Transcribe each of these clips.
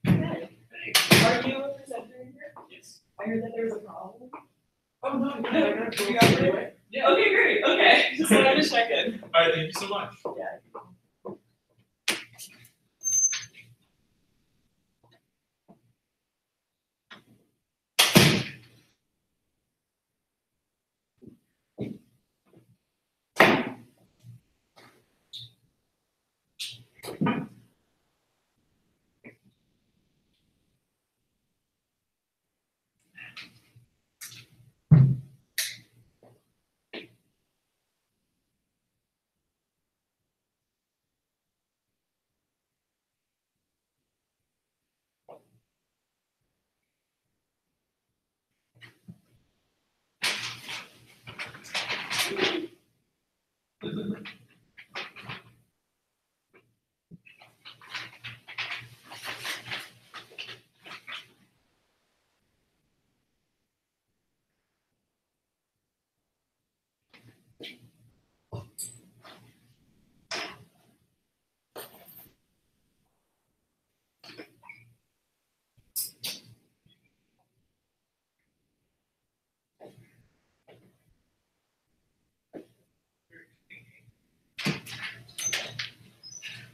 Are you a presenter here? Yes. I heard that there's a problem. Oh, no, you got it anyway. Yeah. Okay, great. Okay. Just wanted to check in. All right, thank you so much. Yeah.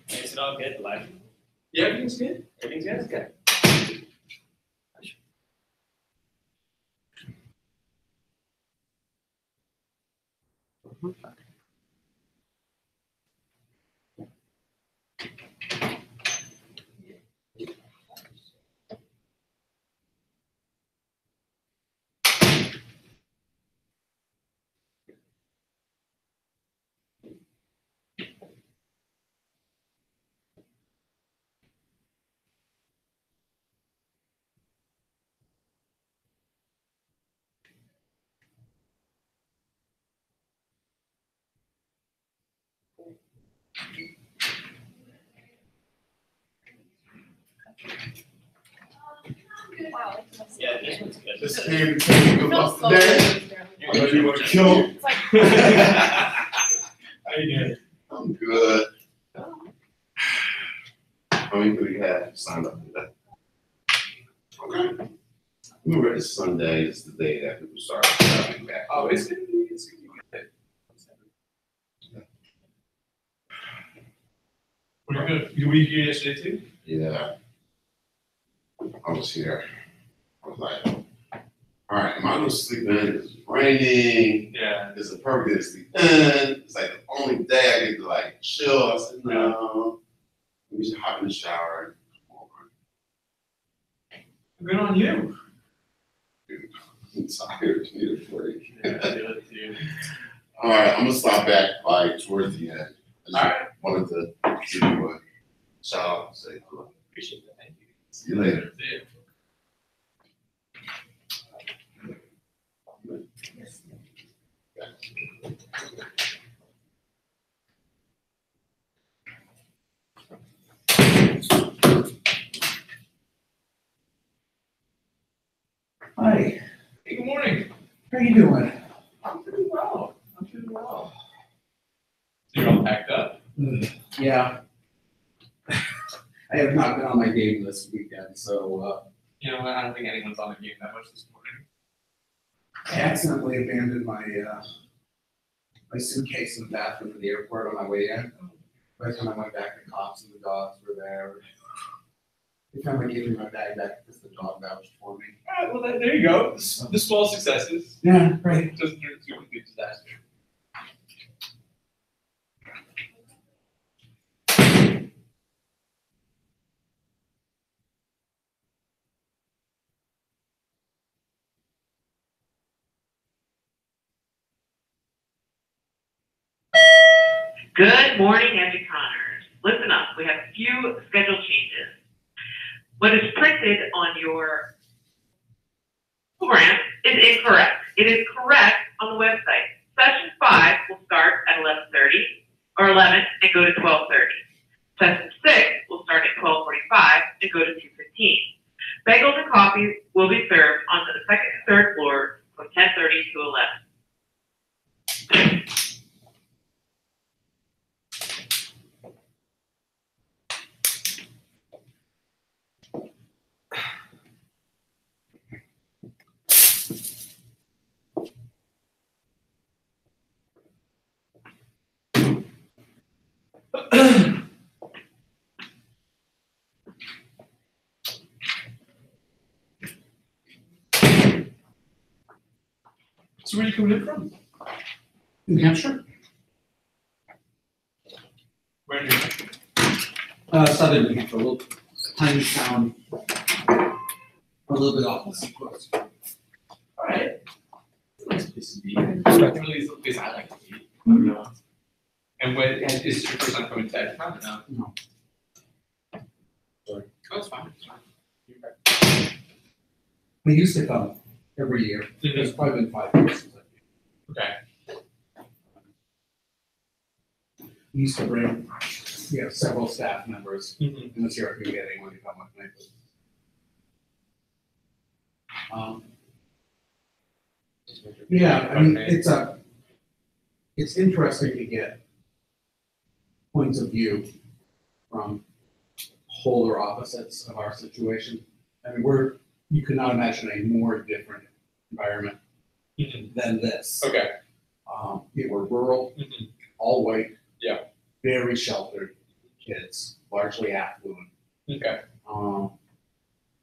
Is it all good? Live? Yeah, everything's good. Everything's good? Okay. Wow. Yeah, this one's good. This came to take a look today. I know you want to kill him. It's like, How you doing? I'm good. How many people you have signed up for that? Okay. Remember, it's Sunday. It's the day that people start traveling back. Oh, it's gonna be good. Were you here yesterday too? Yeah. I was here. I was like, all right, am I gonna sleep in? It's raining. Yeah. It's a perfect day to sleep in. It's like the only day I get to like chill. I said, no. We should hop in the shower. Good on you. I'm tired. I need a break. Yeah, I do it too. All right, I'm gonna stop back like towards the end. I just All right. wanted to give you a shout out and say hello. Appreciate that. Thank you. See you later. See you. Hi, Hey, good morning. how you doing? I'm pretty well. So you're all packed up? Yeah. I have not been on my game this weekend, so You know what? I don't think anyone's on the game that much this morning. I accidentally abandoned my my suitcase in the bathroom at the airport on my way in. By the time I went back, the cops and the dogs were there. They finally gave me my bag back because the dog vouched for me. All right, well, there you go. The small successes Yeah, right. doesn't turn into a complete disaster. Good morning, Educonners. Listen up, we have a few schedule changes. What is printed on your program is incorrect. It is correct on the website. Session 5 will start at 11:30 or 11 and go to 12:30. Session 6 will start at 12:45 and go to 2:15. Bagels and coffee will be served on the second and third floors from 10:30 to 11. So where are you coming in from? New Hampshire? Where are you? Southern New Hampshire, a little tiny town, a little bit off the seacoast. All right. Nice place to be. Particularly the place I like to be. And when is this your first time coming to Edcon? No. No. Sorry. Oh, it's fine. It's fine. You're right. We used to come every year. It's probably been 5 years since I've been. Okay. We used to bring, several staff members, Mm-hmm. and this year I couldn't get anyone to come with me. Yeah, I mean, it's interesting to get points of view from polar opposites of our situation. I mean, you could not imagine a more different environment Mm-hmm. than this. Okay. We're rural, Mm-hmm. all white. Yeah. Very sheltered kids, largely affluent. Okay. Um,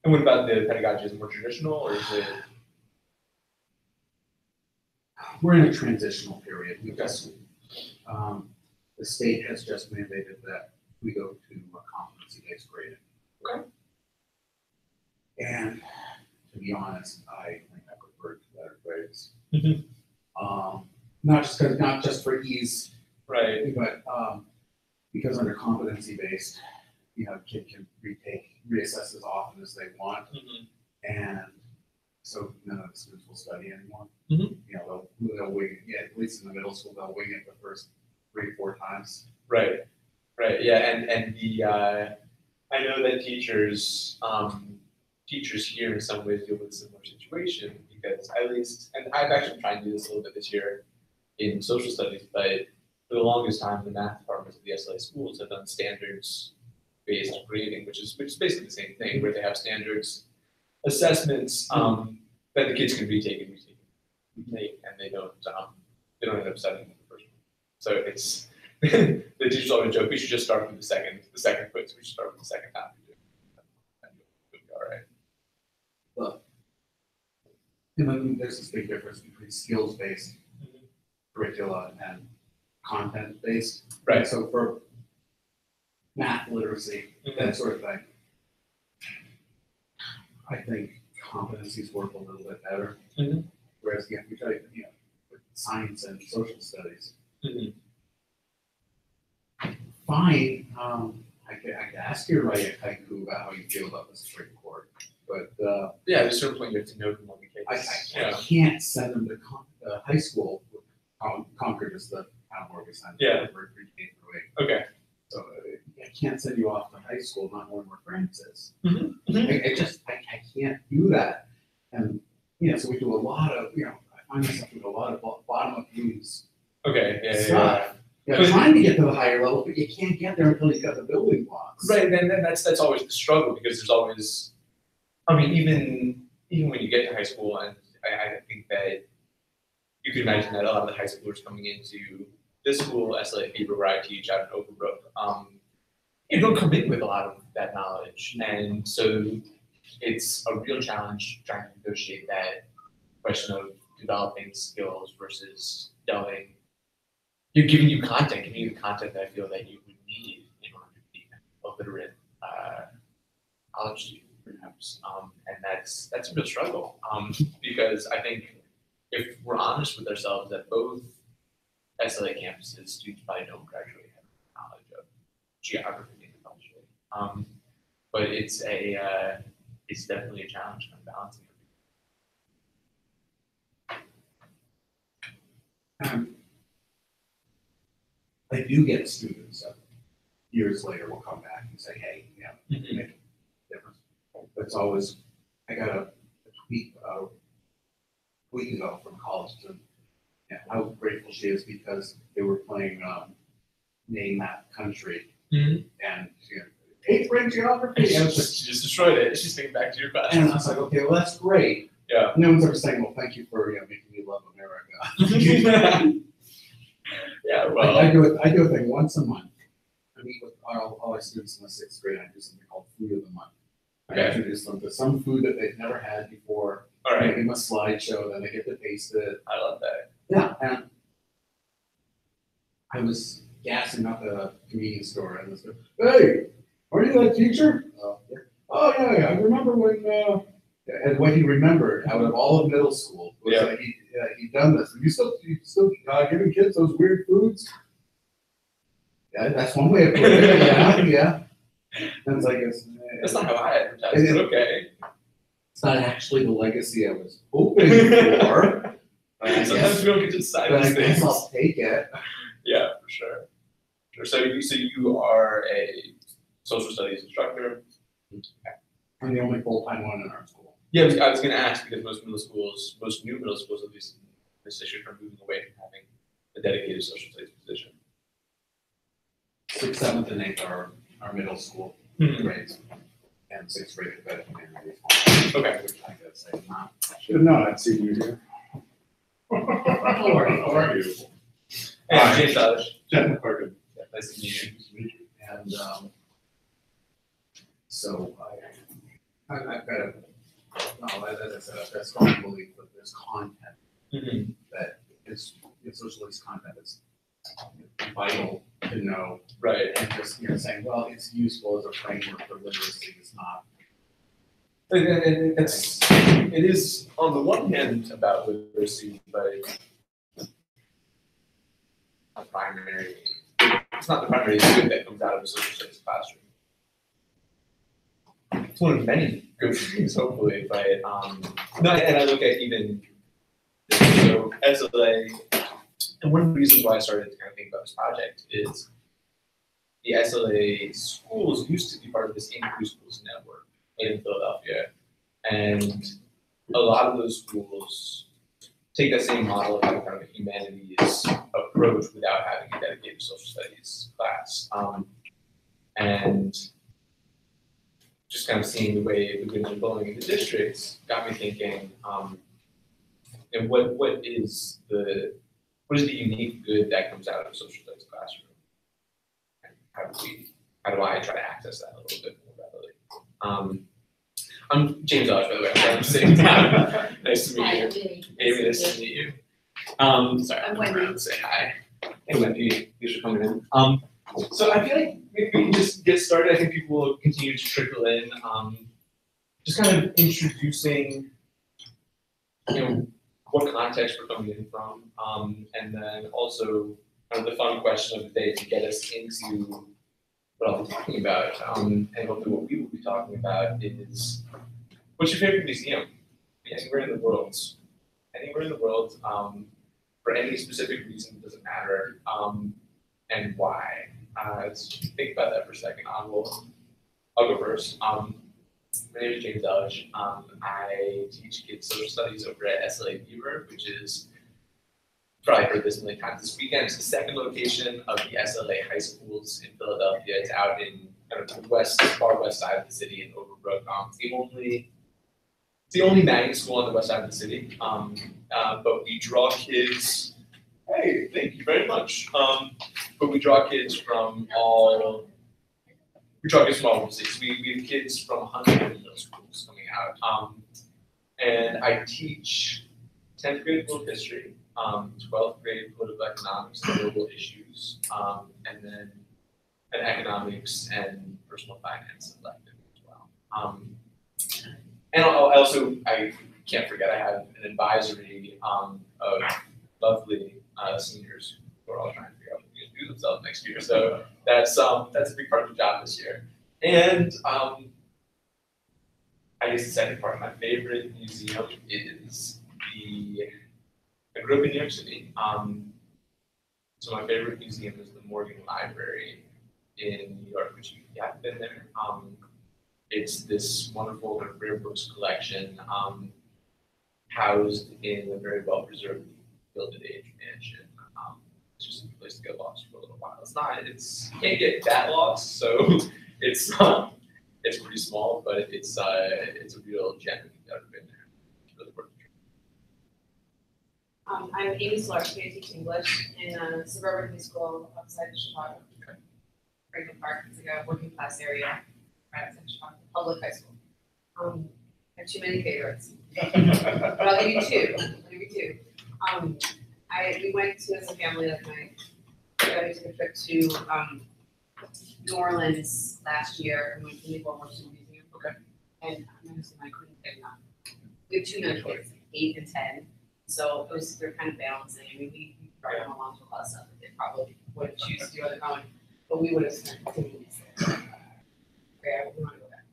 And what about the pedagogy? Is it more traditional or is it? We're in a transitional period. The state has just mandated that we go to a competency-based grading. Okay. And to be honest, I think I prefer to better grades. Mhm. Not just for ease, Right. but because under competency-based, a kid can reassess as often as they want, Mm-hmm. and so none of the students will study anymore. Mhm. They'll wing it. Yeah, at least in the middle school, they'll wing it the first 3-4 times. Right. Right. Yeah. And the I know that teachers here in some ways deal with a similar situation because at least, and I've actually tried to do this a little bit this year in social studies, but for the longest time, the math departments of the SLA schools have done standards-based grading, which is basically the same thing, where they have standards assessments that the kids can retake, and they don't end up studying the first one. So it's the teachers always joke we should just start with the second quiz. We should start with the second half. All right. And then there's this big difference between skills-based curricula and content-based. Right. So for math literacy, that sort of thing, I think competencies work a little bit better. Mhm. Whereas, we try with science and social studies, Mhm. fine. I could ask you to write a haiku about how you feel about the Supreme Court, but Yeah, there's a certain point you have to know from one case. I can't send them to high school. Concord is the town where we send them. Yeah. We're pre-K through 8. Okay. So I can't send you off to high school not knowing where France is. Mhm. I can't do that. And so we do a lot of I find myself doing a lot of bottom up views Okay. Yeah. stuff. But- Trying to get to the higher level, but you can't get there until you've got the building blocks. Right. Then that's always the struggle because there's always, I mean, even when you get to high school, and I think that you can imagine that a lot of the high schoolers coming into this school, SLA Fever, where I teach out in Overbrook, don't come in with a lot of that knowledge, and so it's a real challenge trying to negotiate that question of developing skills versus delving. Giving you the content that I feel that you would need in order to be a literate college student, perhaps, and that's a real struggle because I think if we're honest with ourselves, that both SLA campuses students probably don't graduate geography eventually. But it's definitely a challenge kind of balancing everything. I do get students that years later will come back and say, hey, yeah, you make a difference. But it's always, I got a tweet a week ago from college to how grateful she is because they were playing Name That Country. Mm-hmm. And she had 8th grade geography. And She just destroyed it. She's thinking back to your question. I was like, okay, well, that's great. Yeah. No one's ever saying, well, thank you for making me love America. Yeah, well. I do a thing once a month. I meet with all our students in the 6th grade. I do something called Food of the Month. I Okay. introduce them to some food that they've never had before. All right. I give them a slideshow, then they get to taste it. I love that. Yeah, and I was gassing up at a convenience store and this guy, hey, are you that teacher? Yeah. Oh yeah, I remember when and what he remembered out of all of middle school was that he'd done this. And you still giving kids those weird foods? Yeah, that's one way of putting it. Yeah. And it's like That's not how I advertise, but okay. It's not actually the legacy I was hoping for. But I Sometimes guess, we don't get to decide but I these guess things. I'll take it. Yeah, for sure. So you are a social studies instructor. I'm the only full-time one in our school. Yeah, I was going to ask because most new middle schools, at least in this district, are moving away from having a dedicated social studies position. 6th, 7th, and 8th are our middle school grades, and 6th grade is better than Okay. which I gotta say, not. Should have known I'd see you here. How are you? Hey, I'm James Dodge. Jen Parkin. Nice to meet you. And so I've got a, as I said, I've got a strong belief that there's content Mm-hmm. that is, socialist content is vital to know. Right. And just, saying, well, it's useful as a framework for literacy, it's not. And it is on the one hand about literacy, but it's not the primary good that comes out of a social studies classroom. It's one of many good things, hopefully, but no, and I look at even so SLA, and one of the reasons why I started to kind of think about this project is the SLA schools used to be part of this Inclusive Schools network in Philadelphia, and a lot of those schools take that same model of having kind of a humanities approach without having a dedicated social studies class, and just kind of seeing the way the winds are blowing in the districts got me thinking, and what is the unique good that comes out of a social studies classroom? And how do I try to access that a little bit more readily? I'm James Dodge, by the way. I'm sitting down. Nice to meet you. Amy. Amy, nice to meet you. Sorry, I'm I'll come around Wendy. and say hi. Hey, Wendy, thanks for coming in. So I feel like maybe we can just get started. I think people will continue to trickle in. Just kind of introducing, what context we're coming in from, and then also kind of the fun question of the day to get us into what I'll be talking about, and hopefully what we will be talking about is, what's your favorite museum? Anywhere in the world. Anywhere in the world, for any specific reason, doesn't matter, and why. Let's think about that for a second. I'll go first. My name is James Dodge. I teach kids social studies over at SLA Beaver, which is, probably heard this many times this weekend. It's the second location of the SLA high schools in Philadelphia. It's out in kind of the far west side of the city in Overbrook. It's the only magnet school on the west side of the city. But we draw kids. Hey, thank you very much. But we draw kids from all. We draw kids from all over the city. So we have kids from 100 middle schools coming out. And I teach 10th grade political history, 12th grade political economics and global issues, and then an economics and personal finance elective as well. And I can't forget, I have an advisory of lovely seniors who are all trying to figure out what do themselves next year. So that's a big part of the job this year. And I guess the second part, my favorite museum is I grew up in New York City. So my favorite museum is the Morgan Library in New York, which if you haven't been there, it's this wonderful kind of rare books collection, housed in a very well preserved Gilded Age mansion. It's just a place to get lost for a little while. You can't get that lost, so it's pretty small, but it's a real gem if you've never been there. It's really worth it. I'm Amy Slarski. I teach English in a suburban high school outside of Chicago. Franklin Park. It's like a working class area right outside of Chicago, public high school. I have too many favorites, but I'll give you two. We went to as a family like we took a trip to New Orleans last year and went to the World War II Museum. Okay. And I'm gonna say I couldn't get enough. We have two young kids, 8 and 10. So they're kind of balancing. I mean, we brought them along to a lot of stuff that they probably wouldn't choose to do on their own, but we would have spent 2 weeks there. Okay, we want to go back.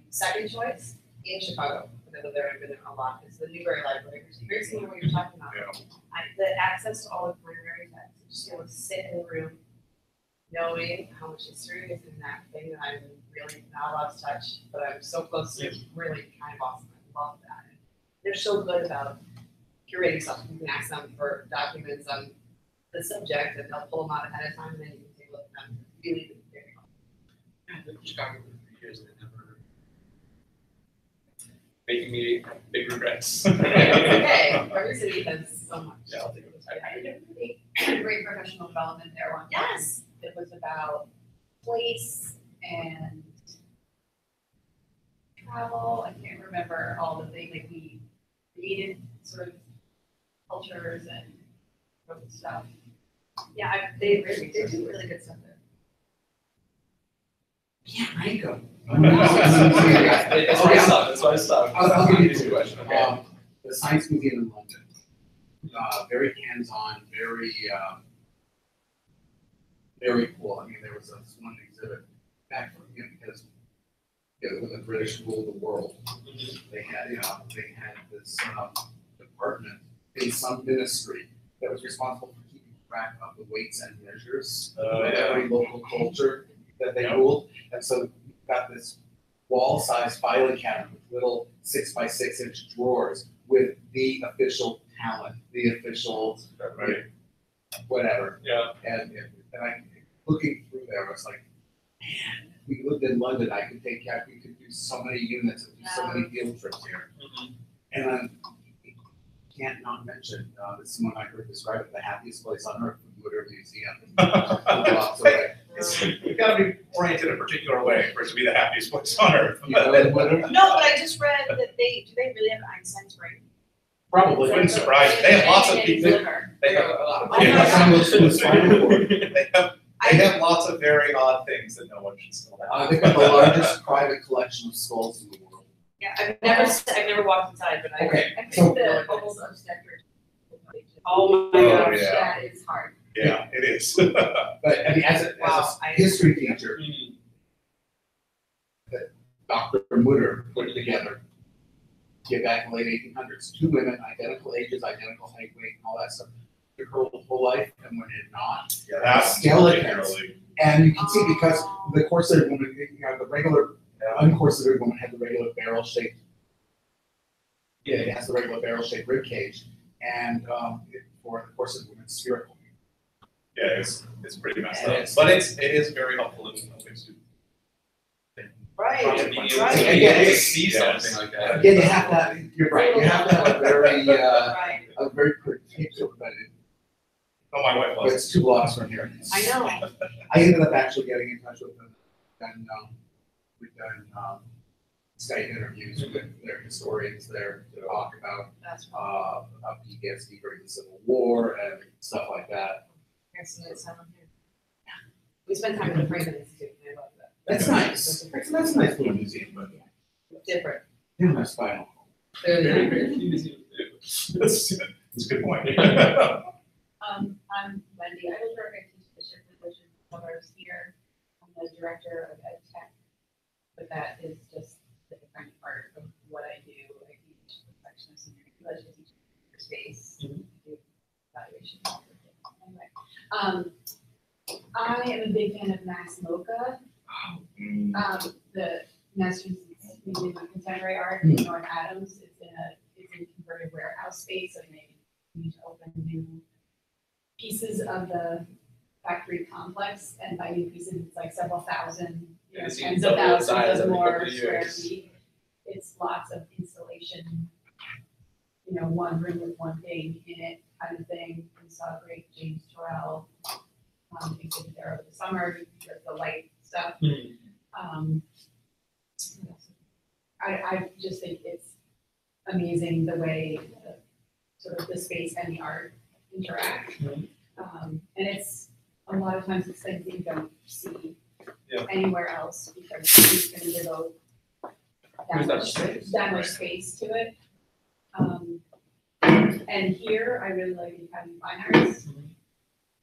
Second choice in Chicago, because I live there and I've been there a lot, is the Newberry Library, which is very similar to what you're talking about. Yeah. The access to all the primary texts, just be able to sit in the room, knowing how much history is in that thing that I'm really not allowed to touch, but I'm so close to, really kind of awesome. I love that. And they're so good about curating stuff. You can ask them for documents on the subject, and they'll pull them out ahead of time, and then you can take a look at them. Really very helpful. Yeah, I've been in Chicago for years and I never making me big regrets. Okay, every city has so much. Yeah, I'll take it. I did a really great professional development there one time. Yes. It was about place and travel. I can't remember all the things, like we created sort of cultures and stuff. Yeah, they do really good stuff there. Can't rank them. That's why I suck. That's why I suck. I'll give you Easy two. question. Okay. The Science Museum in London, very hands-on, very cool. I mean, there was this one exhibit back from because when the British ruled the world, they had this department in some ministry that was responsible for keeping track of the weights and measures of every local culture that they ruled. And so you've got this wall-sized filing cabinet with little 6 by 6 inch drawers with the official talent, the official whatever. Yeah. And I looking through there, I was like, man, if we lived in London, we could do so many units and do so many field trips here. And I can't not mention, this is one I heard describe it, the happiest place on earth, the Woodard Museum. We've got to be oriented a particular way for it to be the happiest place on earth. You know, and Woodard? No, but I just read that do they really have Einstein's brain? Probably. Wouldn't surprise me. They have lots of people. They have a lot of They have lots of very odd things that no one should still have. They've got the largest private collection of skulls in the world. Yeah, I've never walked inside, but I. Okay, I so- think the old obstetric. Oh my Oh, gosh. yeah. That is hard. Yeah, it is. But I mean, as Wow, a history teacher, Dr. Mutter put it together. Get back in the late 1800s, 2 women, identical ages, identical height, weight, and all that stuff. Took her whole life, and when it not, Yeah, that's Skeletons. particularly. and you can see because the corseted woman, the regular, uncorseted woman had the regular barrel-shaped. Yeah, it has the regular barrel-shaped rib cage, and for the corseted woman, it's spherical. Yeah, it's pretty messed And up. But it is very helpful in some things too. Right, Convenience. right. Yeah, to see Yes. something like that. Again, you have to have, you're right, you have to have Right, a very particular, but Oh, my wife loves it's 2 blocks from here. I know. I ended up actually getting in touch with them, and we've done Skype interviews with their historians there to talk about That's right. PTSD during the Civil War and stuff like that. Here's some nice time here. We spent time in the Franklin Institute, and I love that. That's nice. That's a nice little museum, but It's different. they don't have spinal. Clearly. Very few museums do. That's a good point. I'm Wendy. I was working at others here. I'm the director of ed tech, but that is just the different part of what I do. I teach perfectionist and English, I teach space, do evaluation. Anyway, I am a big fan of Max MoCA, the Massachusetts Museum of Contemporary Art in North Adams. It's in converted warehouse space, so they need to open new pieces of the factory complex, and by new pieces, it's like several thousand, tens of thousands of more square feet. It's lots of installation, one room with one thing in it kind of thing. We saw great James Terrell exhibit there over the summer, the light stuff. I just think it's amazing the way sort of the space and the art interact. And it's a lot of times it's things that you don't see anywhere else because you can devote that much space to it. And here I really like the Academy of Fine Arts.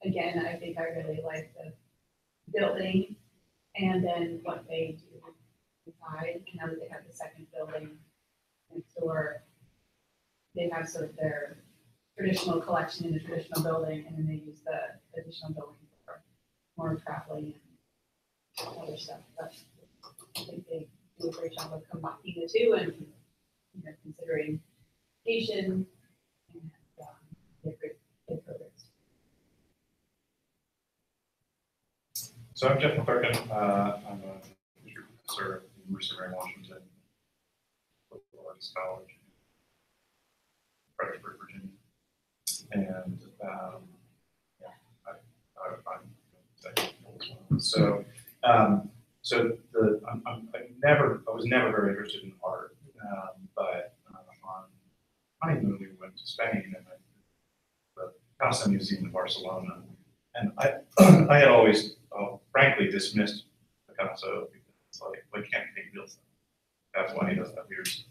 Again, I think I really like the building and then what they do inside. Now that they have the second building next door, they have sort of their traditional collection in the traditional building, and then they use the additional building for more traveling and other stuff. But I think they do a great job of combining the two and considering education and different programs. So I'm Jeff McClarkin. I'm a history professor at the University of Mary Washington, Liberal Arts College, Fredericksburg, Virginia. And I was never very interested in art, but on honeymoon we went to Spain and the Casa Museum in Barcelona, and I had always frankly dismissed Picasso because it's like, well, he can't paint real stuff. That's why he doesn't have ears.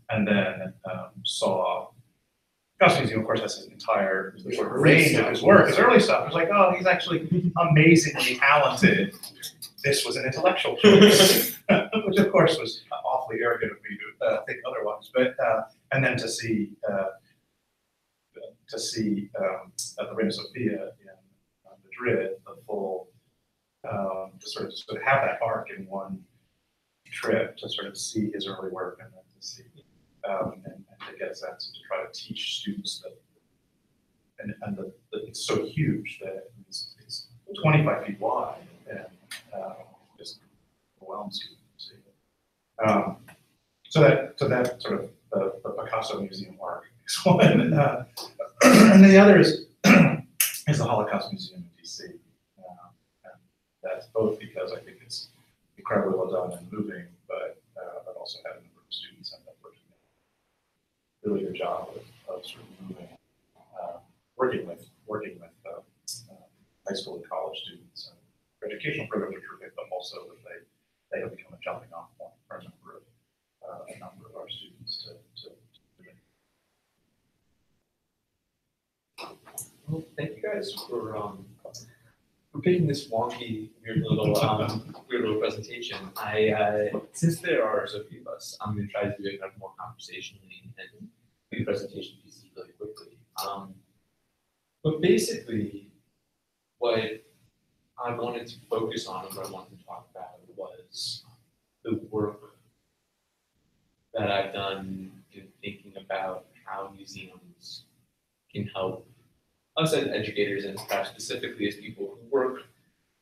And then saw Picasso Museum, of course, has his entire sort of range of his work. His early stuff was like, oh, he's actually amazingly talented. This was an intellectual choice, which of course was awfully arrogant of me to think otherwise. But and then to see at the Reina Sofia in Madrid, the full to sort of have that arc in one trip, to sort of see his early work and then to see and to get a sense to try to teach students that and it's so huge that it's 25 feet wide and just overwhelms you to see it. So that sort of the Picasso Museum arc is one, and the other is the Holocaust Museum in DC. And that's both because I think it's incredibly well done and moving, but also had a number of students end up working really good job of sort of moving, working with high school and college students and educational programs are terrific, but also that they have become a jumping off point for a number of our students to Well, thank you guys for picking this wonky, weird little presentation. Since there are so few of us, I'm going to try to do it kind of more conversationally and do the presentation pieces really quickly. But basically, what I wanted to focus on and what I wanted to talk about was the work that I've done in thinking about how museums can help us as educators and perhaps specifically as people who work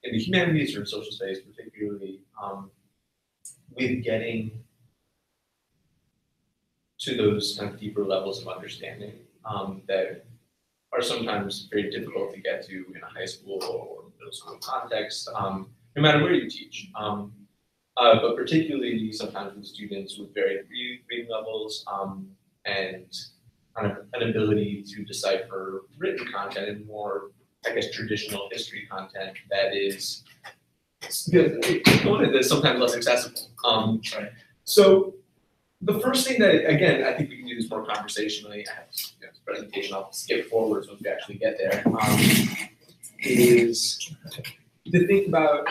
in the humanities or in social studies particularly, with getting to those kind of deeper levels of understanding that are sometimes very difficult to get to in a high school or middle school context, no matter where you teach. But particularly sometimes with students with varied reading levels and kind of an ability to decipher written content and more, I guess, traditional history content that is sometimes less accessible. Right. So the first thing that, again, I think we can do this more conversationally. I have this presentation, I'll skip forwards once we actually get there. is to think about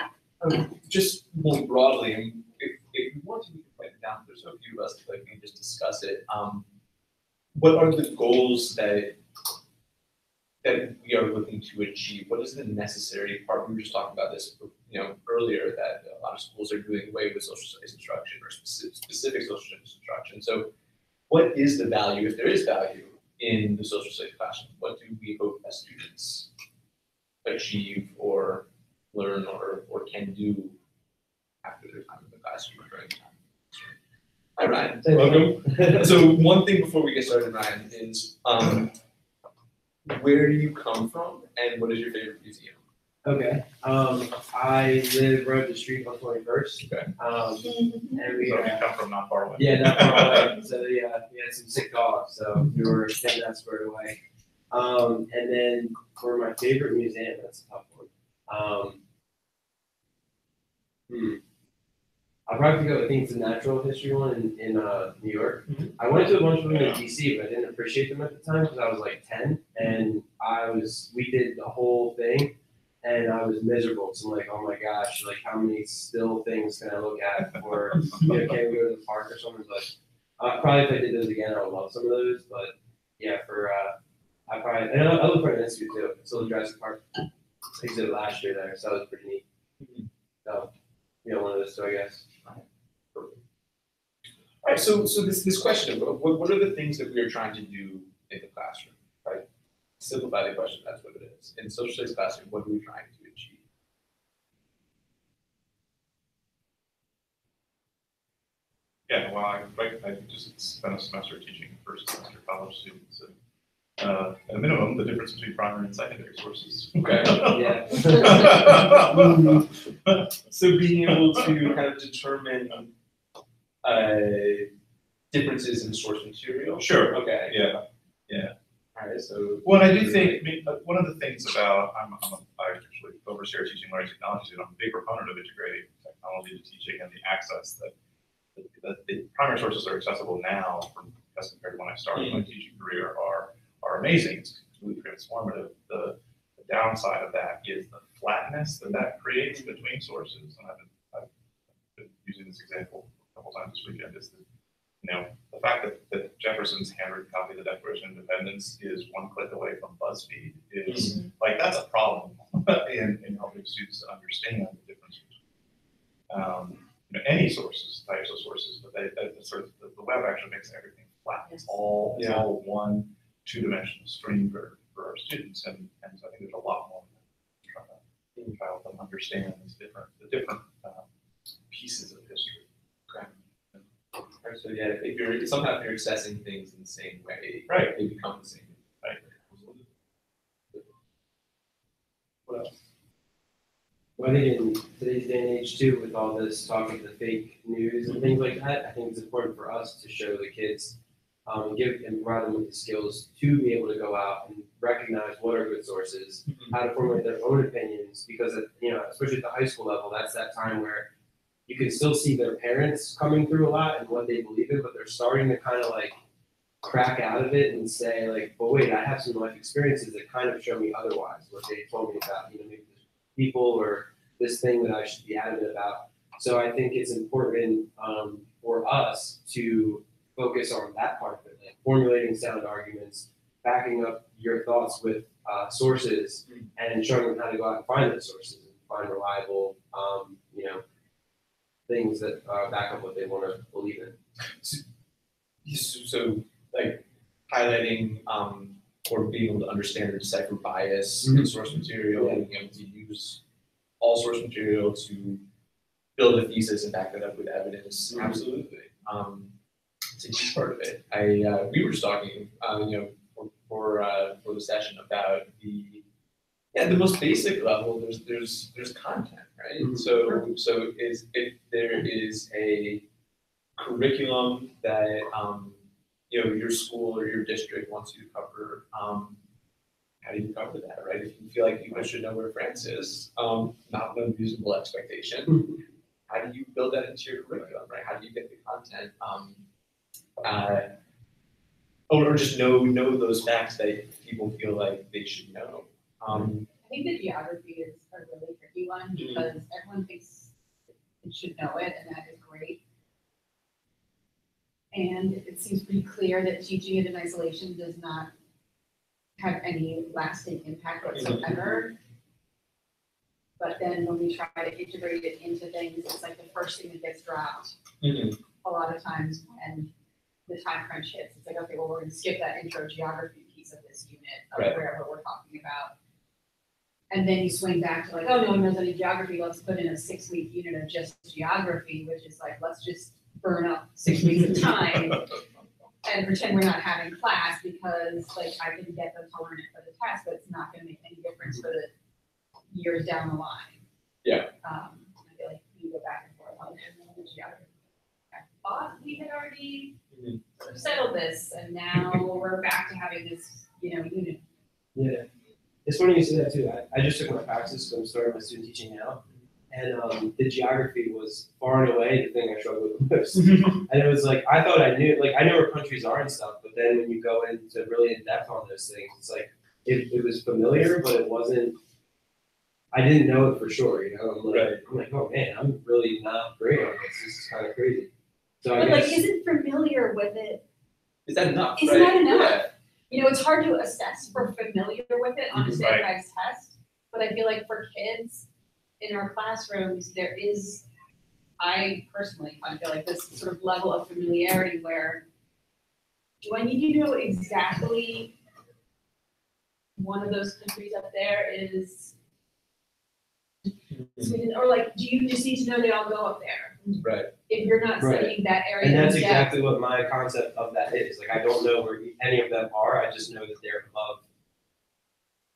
just more broadly, and if you want to, we can write it down. There's a few of us that can just discuss it. What are the goals that we are looking to achieve? What is the necessary part? We were just talking about this, earlier, that a lot of schools are doing away with social studies instruction or specific social studies instruction. So, what is the value, if there is value, in the social studies classroom? What do we hope as students achieve or learn or can do after their time in the classroom or during time? Hi, Ryan. Welcome. So one thing before we get started, Ryan, is where do you come from and what is your favorite museum? Okay. I live right up the street on 21st. Okay. And we So you come from not far away. yeah, not far away. So we had some sick dogs, so we were 10 minutes squared away. And then for my favorite museum, that's a tough one. I'll probably go. I think it's the natural history one in New York. I went to a bunch of them in DC, but I didn't appreciate them at the time because I was like 10, and we did the whole thing, and I was miserable. So I'm like, oh my gosh, like how many still things can I look at, or can we go to the park or something? But probably if I did those again, I would love some of those. But yeah, I look for an institute too. Still the Jurassic Park exhibit last year there, so that was pretty neat. So one of those two, I guess. All right, so this question of what are the things that we are trying to do in the classroom, right? Simplify the question, that's what it is. In social studies classroom, what are we trying to achieve? Yeah, well, I just spent a semester teaching first semester college students, and at a minimum, the difference between primary and secondary sources. Okay. Yeah. So being able to kind of determine differences in source material. Sure. Okay. Yeah. All right. So. Well, I do think, one of the things about, I actually oversee our teaching learning technologies, and I'm a big proponent of integrating technology to teaching and the access that the primary sources are accessible now as compared to when I started my teaching career are amazing. It's completely transformative. The downside of that is the flatness that creates between sources. And I've been using this example a couple times this weekend. Is the fact that Jefferson's handwritten copy of the Declaration of Independence is one click away from BuzzFeed is like that's a problem in helping students to understand the difference between any sources, types of sources, but the web actually makes everything flat. It's all one two-dimensional stream for our students, and so I think there's a lot more to try to help them understand the different pieces of history. Okay. Right, so yeah, if you're accessing things in the same way, right, they become the same. Right. What else? Well, I think in today's day and age too, with all this talk of the fake news and things like that, I think it's important for us to show the kids, give and provide them with the skills to be able to go out and recognize what are good sources, how to formulate their own opinions, because especially at the high school level, that's that time where you can still see their parents coming through a lot and what they believe in, but they're starting to kind of like crack out of it and say like, but wait, I have some life experiences that kind of show me otherwise, what they told me about, maybe this people or this thing that I should be adamant about. So I think it's important for us to focus on that part of it, like formulating sound arguments, backing up your thoughts with sources, and showing them how to go out and find those sources and find reliable, things that back up what they want to believe in. So like highlighting or being able to understand or decipher bias in source material, and being able to use all source material to build a thesis and back that up with evidence. Absolutely. It's a huge part of it. We were just talking, for the session about the most basic level. There's content, right? So if there is a curriculum that your school or your district wants you to cover, how do you cover that, right? If you feel like people should know where France is, not an unreasonable expectation. How do you build that into your curriculum, right? How do you get the content? Or just know those facts that people feel like they should know. I think the geography is a really tricky one because everyone thinks it should know it, and that is great. And it seems pretty clear that teaching it in isolation does not have any lasting impact whatsoever. But then when we try to integrate it into things, it's like the first thing that gets dropped. A lot of times when the time crunch hits, it's like, okay, well, we're gonna skip that intro geography piece of this unit of Right. wherever we're talking about. And then you swing back to like, oh, no one knows any geography, let's put in a 6-week unit of just geography, which is like, let's just burn up 6 weeks of time and pretend we're not having class because like I can get them to learn it for the test, but it's not gonna make any difference for the years down the line. Yeah. I feel like you go back and forth on the geography. I thought we had already sort of settled this, and now we're back to having this, unit. Yeah, it's funny you say that too. I just took my practice, so I'm starting my student teaching now. And the geography was far and away the thing I struggled with most. And it was like, I thought I knew where countries are and stuff, but then when you go into really in depth on those things, it's like, it was familiar, but it wasn't, I didn't know it for sure, I'm like, oh man, I'm really not great on this. This is kind of crazy. So But like, isn't familiar with it, Is that enough? is right? not enough. Yeah. It's hard to assess if we're familiar with it on a standardized test, but I feel like for kids in our classrooms, there is, I personally kind of feel like this sort of level of familiarity where, do I need to know exactly one of those countries up there is Sweden, or like, do you just need to know they all go up there? Right. If you're not Right. studying that area. And that's in depth. exactly what my concept of that is. Like, I don't know where any of them are. I just know that they're above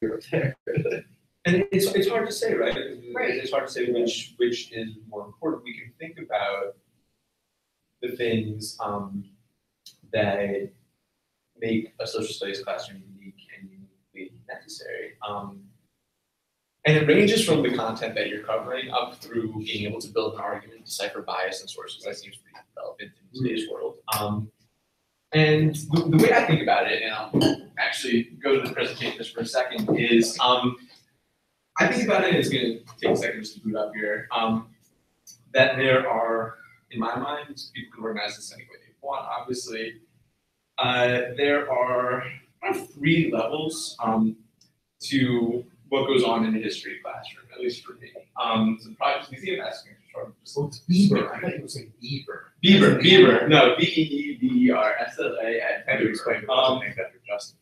Europe there. And it's hard to say, right? Right. It's hard to say which is more important. We can think about the things that make a social studies classroom unique and uniquely necessary. And it ranges from the content that you're covering up through being able to build an argument, decipher bias and sources. That seems pretty relevant in today's world. And the way I think about it, and I'll actually go to the presentation just for a second, is I think about it, and it's going to take a second just to boot up here, that there are, in my mind, people can organize this any way they want, obviously. There are kind of 3 levels to what goes on in a history classroom, at least for me. So probably museum asking. It's Bieber. I thought you were saying Bieber. Bieber. No, Beeber. SLA at And to explain it, I think that you're Justin.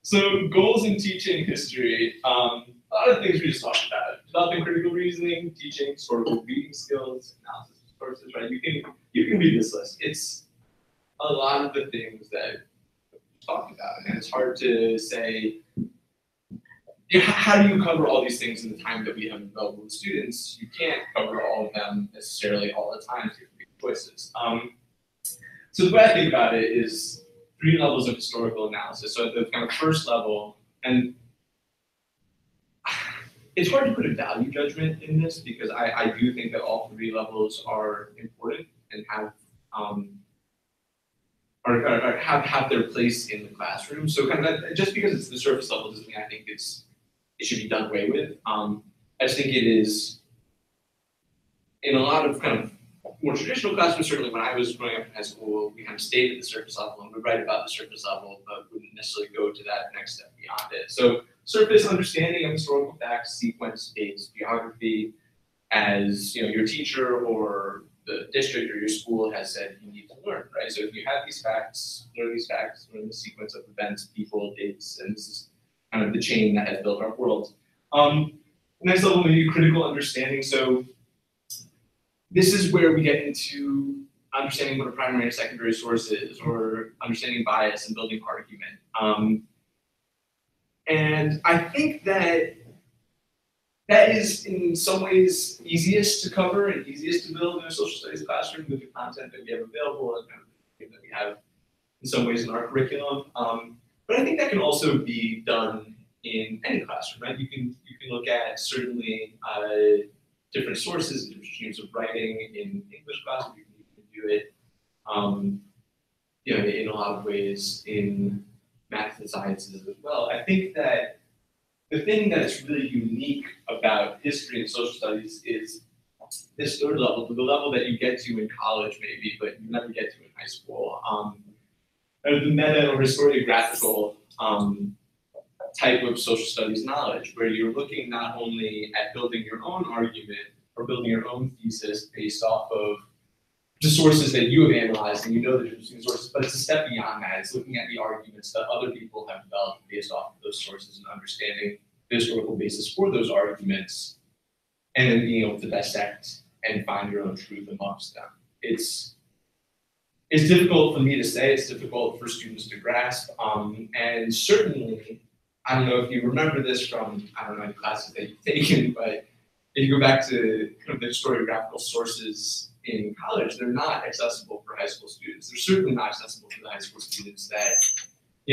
So goals in teaching history, a lot of things we just talked about. Developing critical reasoning, teaching historical reading skills, analysis of sources, right? You can read this list. It's a lot of the things that we talked about, and it's hard to say, how do you cover all these things in the time that we have available with students? You can't cover all of them necessarily all the time, so you have to make choices. So the way I think about it is 3 levels of historical analysis. So at the kind of first level, and it's hard to put a value judgment in this because I do think that all 3 levels are important and have have their place in the classroom. So kind of just because it's the surface level doesn't mean I think it should be done away with. I just think it is in a lot of kind of more traditional classrooms. Certainly when I was growing up in high school, we kind of stayed at the surface level and would write about the surface level, but wouldn't necessarily go to that next step beyond it. So surface understanding of historical facts, sequence, dates, geography, as your teacher or the district or your school has said you need to learn, right? So if you have these facts, learn the sequence of events, people, dates, and this is kind of the chain that has built our world. Next level, maybe critical understanding. So this is where we get into understanding what a primary and secondary source is, or understanding bias and building argument. And I think that is in some ways easiest to cover and easiest to build in a social studies classroom with the content that we have available and kind of the that we have in some ways in our curriculum. But I think that can also be done in any classroom, right? You can look at certainly different sources, different streams of writing in English classes. You can do it, in a lot of ways in math and sciences as well. I think that the thing that's really unique about history and social studies is this third level, the level that you get to in college maybe, but you never get to in high school. Or the meta or historiographical type of social studies knowledge, where you're looking not only at building your own argument or building your own thesis based off of the sources that you have analyzed and you know the difference between sources, but it's a step beyond that. It's looking at the arguments that other people have developed based off of those sources and understanding the historical basis for those arguments, and then being able to dissect and find your own truth amongst them. It's difficult for me to say, it's difficult for students to grasp, and certainly, I don't know if you remember this from, I don't know, any classes that you've taken, but if you go back to kind of the historiographical sources in college, they're not accessible for high school students. They're certainly not accessible for the high school students that,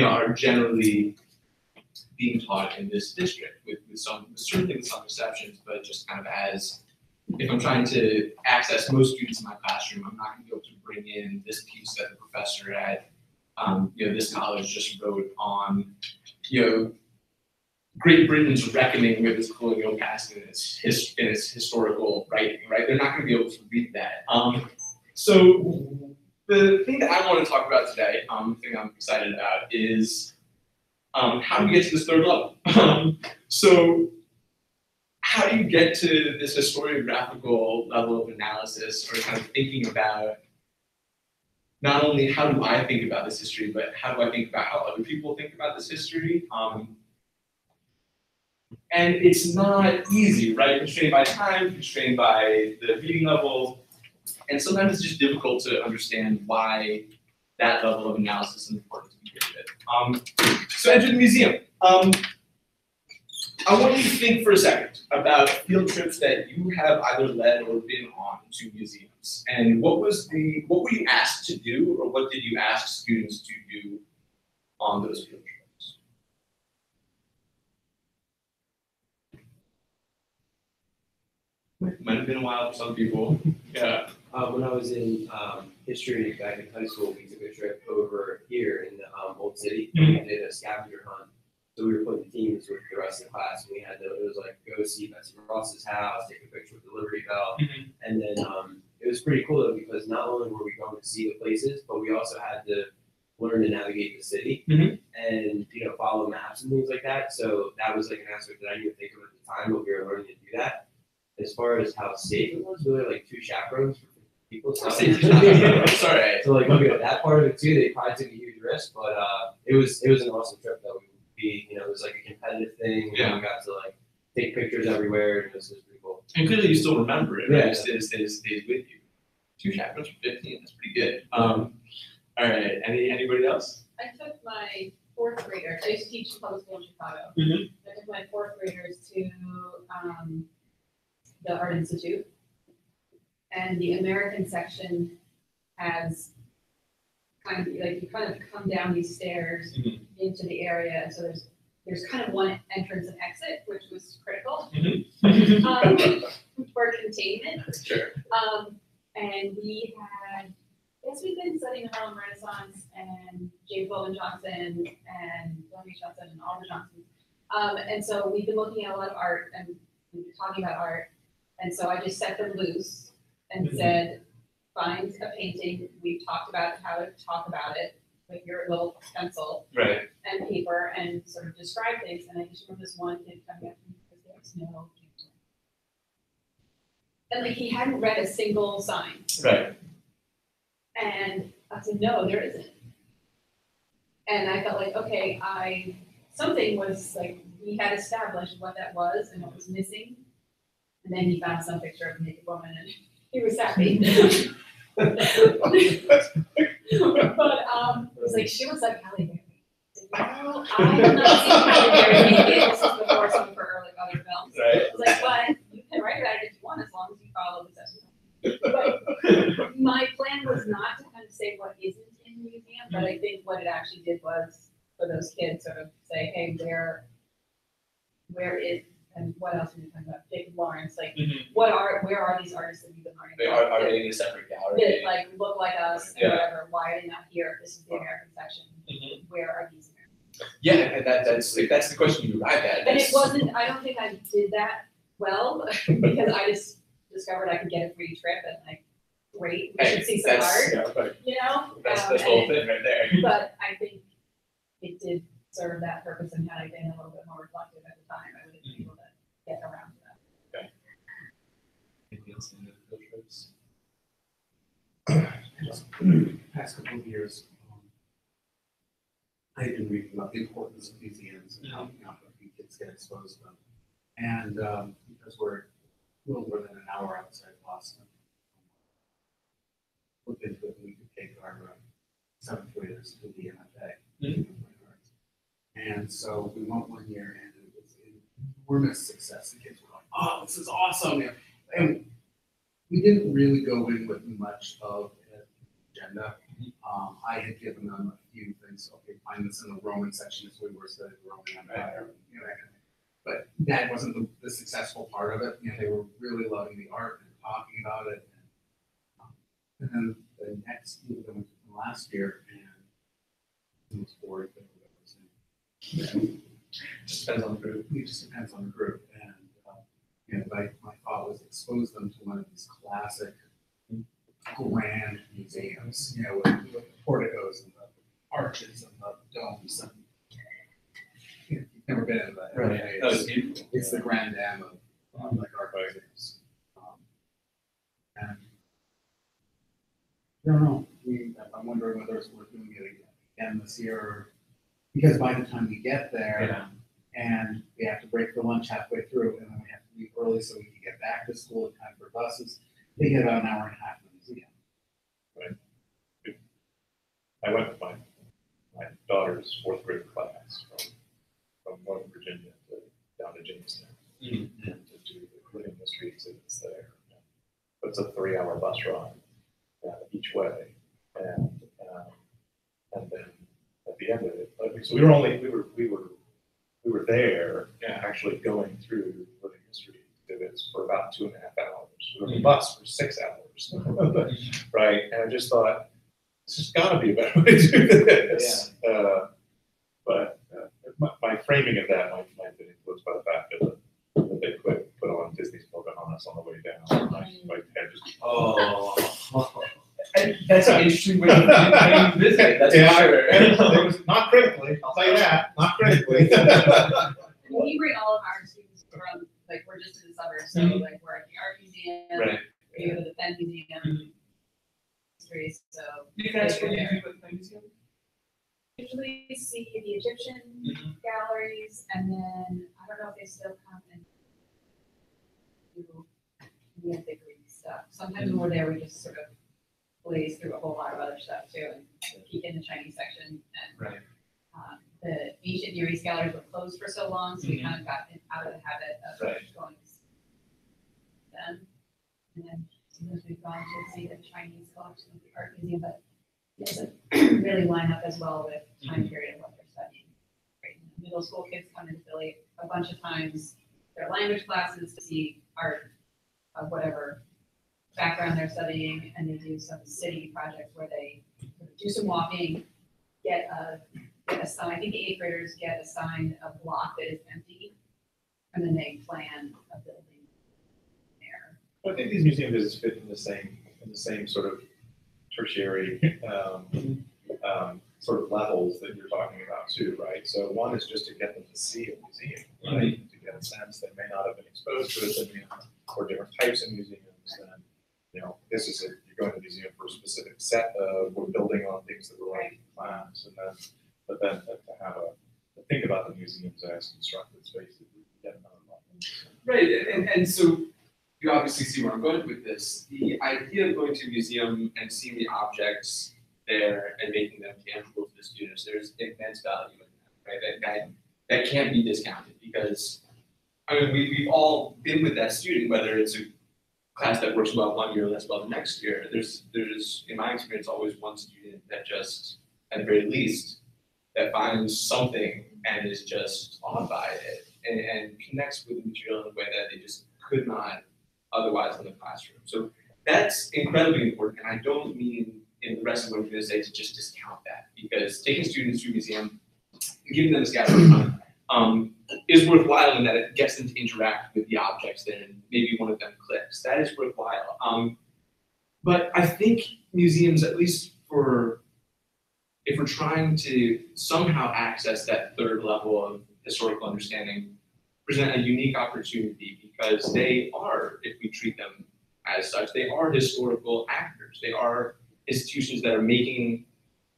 are generally being taught in this district, certainly with some exceptions, but just kind of as, if I'm trying to access most students in my classroom, I'm not going to be able to bring in this piece that the professor at this college just wrote on, Great Britain's reckoning with its colonial past in its historical writing, right? They're not going to be able to read that. So the thing that I want to talk about today, the thing I'm excited about, is how do we get to this third level? So how do you get to this historiographical level of analysis, or kind of thinking about not only how do I think about this history, but how do I think about how other people think about this history? And it's not easy, right? Constrained by time, constrained by the reading level, and sometimes it's just difficult to understand why that level of analysis is important to begin with. So enter the museum. I want you to think for a second about field trips that you have either led or been on to museums, and what were you asked to do, or what did you ask students to do on those field trips? Might have been a while for some people. Yeah. When I was in history back in high school, we took a trip over here in the Old City. We did a scavenger hunt. So we were putting teams with the rest of the class, and we had it was like go see Betsy Ross's house, take a picture with the Liberty Bell, and then it was pretty cool though, because not only were we going to see the places, but we also had to learn to navigate the city and follow maps and things like that. So that was like an aspect that I didn't think of at the time, but we were learning to do that. As far as how safe it was, we had like 2 chaperones for people. So Sorry. So like okay, that part of it too, they probably took a huge risk, but it was an awesome trip though. It was like a competitive thing. Yeah. We got to like take pictures everywhere, and it was pretty cool. And clearly you still remember it, right? Yeah. It stays with you. 2 chaperones for 15, that's pretty good. All right, anybody else? I took my 4th graders, I used to teach in public school in Chicago. I took my 4th graders to the Art Institute. And the American section has kind of like, you kind of come down these stairs into the area. And so there's kind of one entrance and exit, which was critical for containment. Sure. And we had, we've been studying the Harlem Renaissance and James Weldon Johnson and William H. Johnson and all the Johnsons. And so we've been looking at a lot of art and we've been talking about art. And so I just set them loose and said, find a painting. We've talked about how to talk about it with your little pencil and paper and sort of describe things. And I just remember this one kid coming up to me because there was no painting. And like he hadn't read a single sign. Right. And I said, no, there isn't. And I felt like, okay, something was like, we had established what that was and what was missing. And then he found some picture of a naked woman and he was happy. But it was like, she was like Halle Berry. Well, I have not seen Halle Berry naked. This is before some of her like other films. Right. I was like, but you can write about it if you want, as long as you follow the steps. But my plan was not to kind of say what isn't in the museum, but I think what it actually did was for those kids sort of say, hey, where is, and what else are we talking about? Jacob Lawrence, like where are these artists that we've been learning about? Are they in a separate gallery? That like look like us and whatever. Why are they not here? This is the American section. Where are these Americans? Yeah, and that's if that's the question you arrived at. And it that's- wasn't, I don't think I did that well, because I just discovered I could get a free trip and like, great, we should see some That's- art, Yeah, right. you know? That's Um, the whole and- thing right there. But I think it did serve that purpose, and had I been a little bit more reflective at the time, I would have been able to get around to that. Anything else in the field trips? Past couple of years, I've been reading about the importance of museums and how kids get exposed to them. And because we're a little more than an hour outside Boston, looked into it, and we could take our seventh graders to the MFA. And so we went one year, and it was an enormous success. The kids were like, "Oh, this is awesome!" And we didn't really go in with much of an agenda. I had given them a few things. Okay, find this in the Roman section as we were studying the Roman Empire, you know, that kind of thing. But that wasn't the successful part of it. You know, they were really loving the art and talking about it. And then the next year, they went to last year, and it was boring. Just depends on the group. It just depends on the group. And you know, my thought was expose them to one of these classic grand museums, you know, with the porticos and the arches and the domes. And you know, you've never been in that. Right. No, it's beautiful. It's the grand dam of like art museums. And I don't know. I'm wondering whether it's worth doing it again this year, because by the time we get there, and we have to break for lunch halfway through, and then we have to leave early so we can get back to school in time for buses. They get about an hour and a half in the museum. I went with my daughter's fourth grade class from Northern Virginia down to Jamestown and to do the living history exhibits there. It's a 3-hour bus ride each way, and then at the end of it, so we were there actually going through living history exhibits for about 2.5 hours. We were on the bus for 6 hours, right? And I just thought, this has got to be a better way to do this. But my framing of that might have been influenced by the fact that they put on Disney's Pocahontas on the way down. My head just And that's an interesting way to visit. That's for sure. It was not critically, I'll tell you that, not critically. We bring all of our students from, like, we're just in the summer, so like, we're at the art museum, Right. we go to the Penn Museum, history, so. You guys what do you do with the museum? Usually see the Egyptian galleries, and then, I don't know if they still come and do the antiquity stuff. Sometimes when we're there, we just sort of blaze through a whole lot of other stuff too, and peek in the Chinese section. And Right. the ancient Near East galleries were closed for so long, so we kind of got out of the habit of Right. going to see them. And then sometimes we've gone to see the Chinese collection of the art museum, but it doesn't really line up as well with time period of what they're studying. Right? Middle school kids come into Philly a bunch of times, their language classes to see art of whatever background they're studying, and they do some city projects where they do some walking, get a sign. I think the 8th graders get assigned a block that is empty, and then they plan a building there. I think these museum visits fit in the same sort of tertiary sort of levels that you're talking about too, right? So one is just to get them to see a museum, right? To get a sense they may not have been exposed to it, or different types of museums. And you know, this is it. You're going to the museum for a specific set of, we're building on things that were already in class, and then, but then to think about the museums as constructed spaces, get another level. Right, and so you obviously see where I'm going with this. The idea of going to a museum and seeing the objects there and making them tangible to the students, there's immense value in that, right? That can't be discounted, because I mean we've all been with that student, whether it's a class that works well one year or less well the next year. There's in my experience always one student that just, at the very least, that finds something and is just awed by it and connects with the material in a way that they just could not otherwise in the classroom. So that's incredibly important, and I don't mean in the rest of what I'm going to say to just discount that, because taking students to a museum and giving them this gathering time is worthwhile in that it gets them to interact with the objects there, and maybe one of them clicks. That is worthwhile. But I think museums, at least if we're trying to somehow access that third level of historical understanding, present a unique opportunity, because they are, if we treat them as such, they are historical actors. They are institutions that are making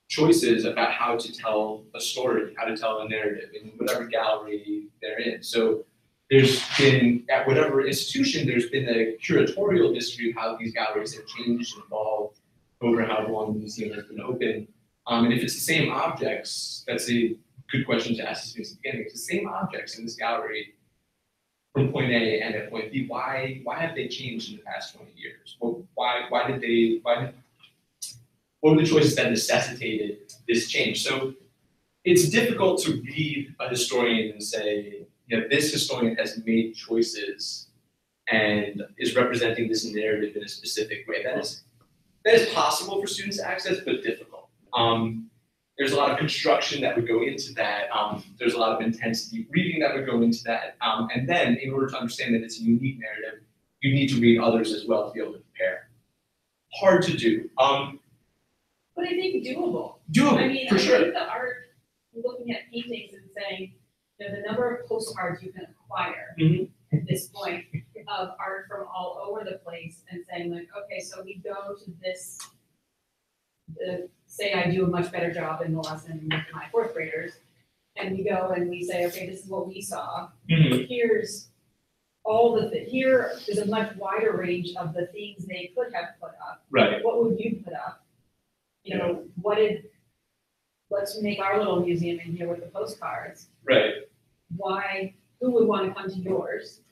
choices about how to tell a story, how to tell a narrative in whatever gallery they're in. So there's been, at whatever institution, there's been a curatorial history of how these galleries have changed and evolved over how long the museum has been open. And if it's the same objects, that's a good question to ask students at the beginning. It's the same objects in this gallery from point A and at point B. Why have they changed in the past 20 years? Well, what were the choices that necessitated this change? So it's difficult to read a historian and say, this historian has made choices and is representing this narrative in a specific way. That is possible for students to access, but difficult. There's a lot of construction that would go into that. There's a lot of intense deep reading that would go into that. And then, in order to understand that it's a unique narrative, you need to read others as well to be able to compare. Hard to do. But I think doable. I mean, for I sure. think the art, looking at paintings and saying, the number of postcards you can acquire at this point of art from all over the place, and saying like, okay, so we go to this, say I do a much better job in the lesson with my fourth graders, and we go and we say, okay, this is what we saw. Here's here is a much wider range of the things they could have put up. Right. What would you put up? Let's make our little museum in here with the postcards. Right. Who would want to come to yours?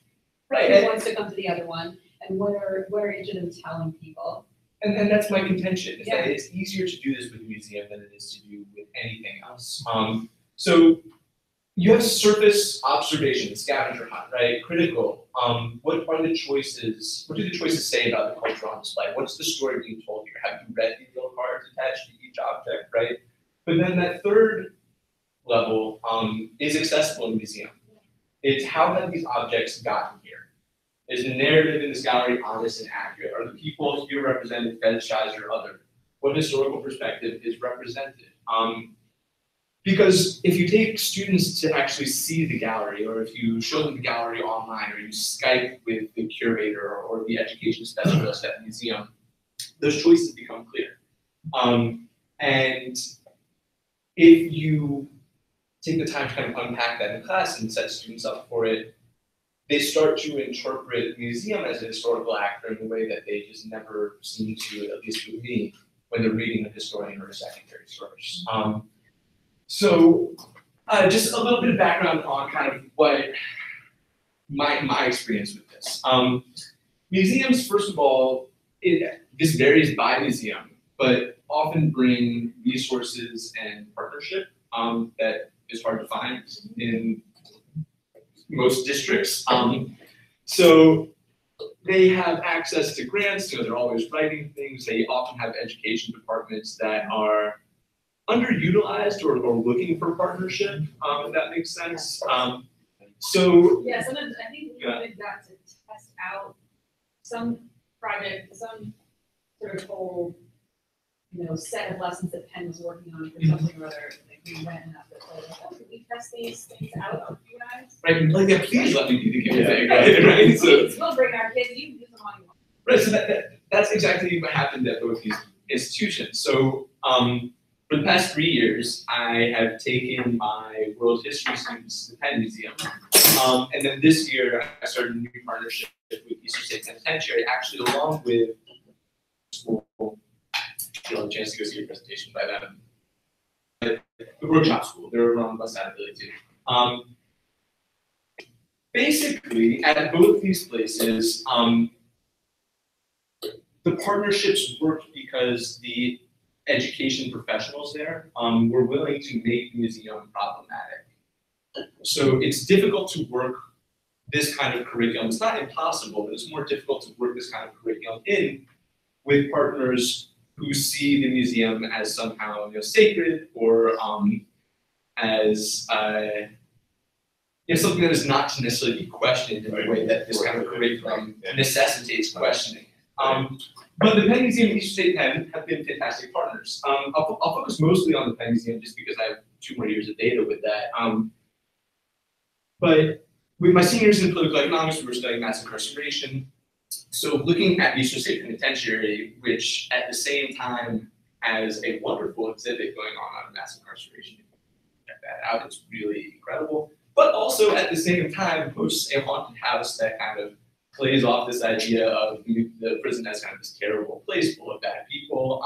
Right. Who wants to come to the other one? And what are each of them telling people? And that's my contention, is Yeah. that it's easier to do this with a museum than it is to do with anything else. So you have surface observation, scavenger hunt, right? Critical. What do the choices say about the culture on display? What's the story being told here? Have you read the little cards attached to each object, right? But then that third level is accessible in a museum. It's how have these objects gotten here? Is the narrative in this gallery honest and accurate? Are the people here represented, fetishized, or other? What historical perspective is represented? Because if you take students to actually see the gallery, or if you show them the gallery online, or you Skype with the curator or the education specialist at the museum, those choices become clear. And if you take the time to kind of unpack that in class and set students up for it, they start to interpret the museum as a historical actor in a way that they just never seem to, at least with me, when they're reading a historian or a secondary source. So just a little bit of background on kind of what my experience with this. Museums, first of all, this varies by museum, but often bring resources and partnership that is hard to find in most districts. So they have access to grants, they're always writing things. They often have education departments that are underutilized or looking for partnership, if that makes sense. So Yeah, sometimes I think we really got to test out some project, some sort of whole, set of lessons that Penn was working on for something or other. Like we went and can we test these things out on you guys? right, like yeah, please let me be the guinea pig, Yeah. right? So, Please, we'll bring our kids, you can use them on your own. right, so that's exactly what happened at both these institutions. So for the past 3 years, I have taken my world history students to the Penn Museum. And then this year, I started a new partnership with Eastern State Penitentiary, actually along with school. You'll have a chance to go see a presentation by them. The workshop school, they're on the west side of Philly too. Basically, at both these places, the partnerships worked because the education professionals there were willing to make the museum problematic. So it's difficult to work this kind of curriculum. It's not impossible, but it's more difficult to work this kind of curriculum in with partners who see the museum as somehow sacred or as something that is not to necessarily be questioned in the way that this kind of curriculum necessitates questioning. But the Penn Museum and Eastern State Penn have been fantastic partners. I'll focus mostly on the Penn Museum just because I have 2 more years of data with that. But with my seniors in political economics, we were studying mass incarceration. So looking at Eastern State Penitentiary, which at the same time has a wonderful exhibit going on mass incarceration. Check that out, it's really incredible. But also at the same time hosts a haunted house that kind of plays off this idea of the prison as kind of this terrible place full of bad people.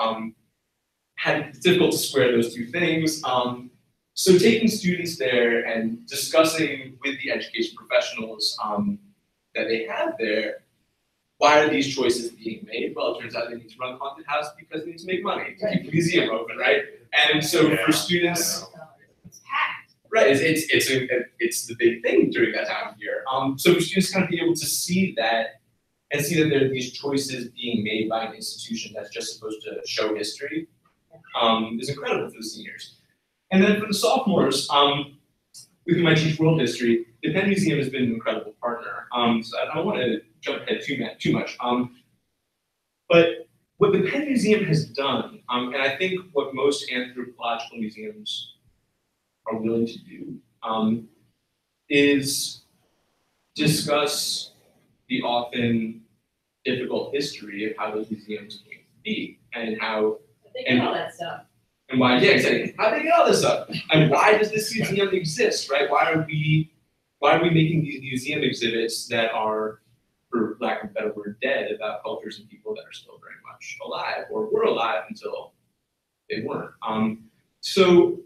It's difficult to square those two things. So taking students there and discussing with the education professionals that they have there, why are these choices being made? Well, it turns out they need to run a haunted house because they need to make money to keep the museum open, right? And so for students, right, it's the big thing during that time of year. So for students kind of be able to see that and see that there are these choices being made by an institution that's just supposed to show history is incredible for the seniors. And then for the sophomores, with whom I teach world history, the Penn Museum has been an incredible partner. So I don't want to jump ahead too much. But what the Penn Museum has done, and I think what most anthropological museums are willing to do, is discuss the often difficult history of how those museums came to be and how They get all that stuff. and why, yeah, exactly. How do they get all this up? And why does this museum exist, right? Why are we making these museum exhibits that are, for lack of a better word, dead about cultures and people that are still very much alive or were alive until they weren't? So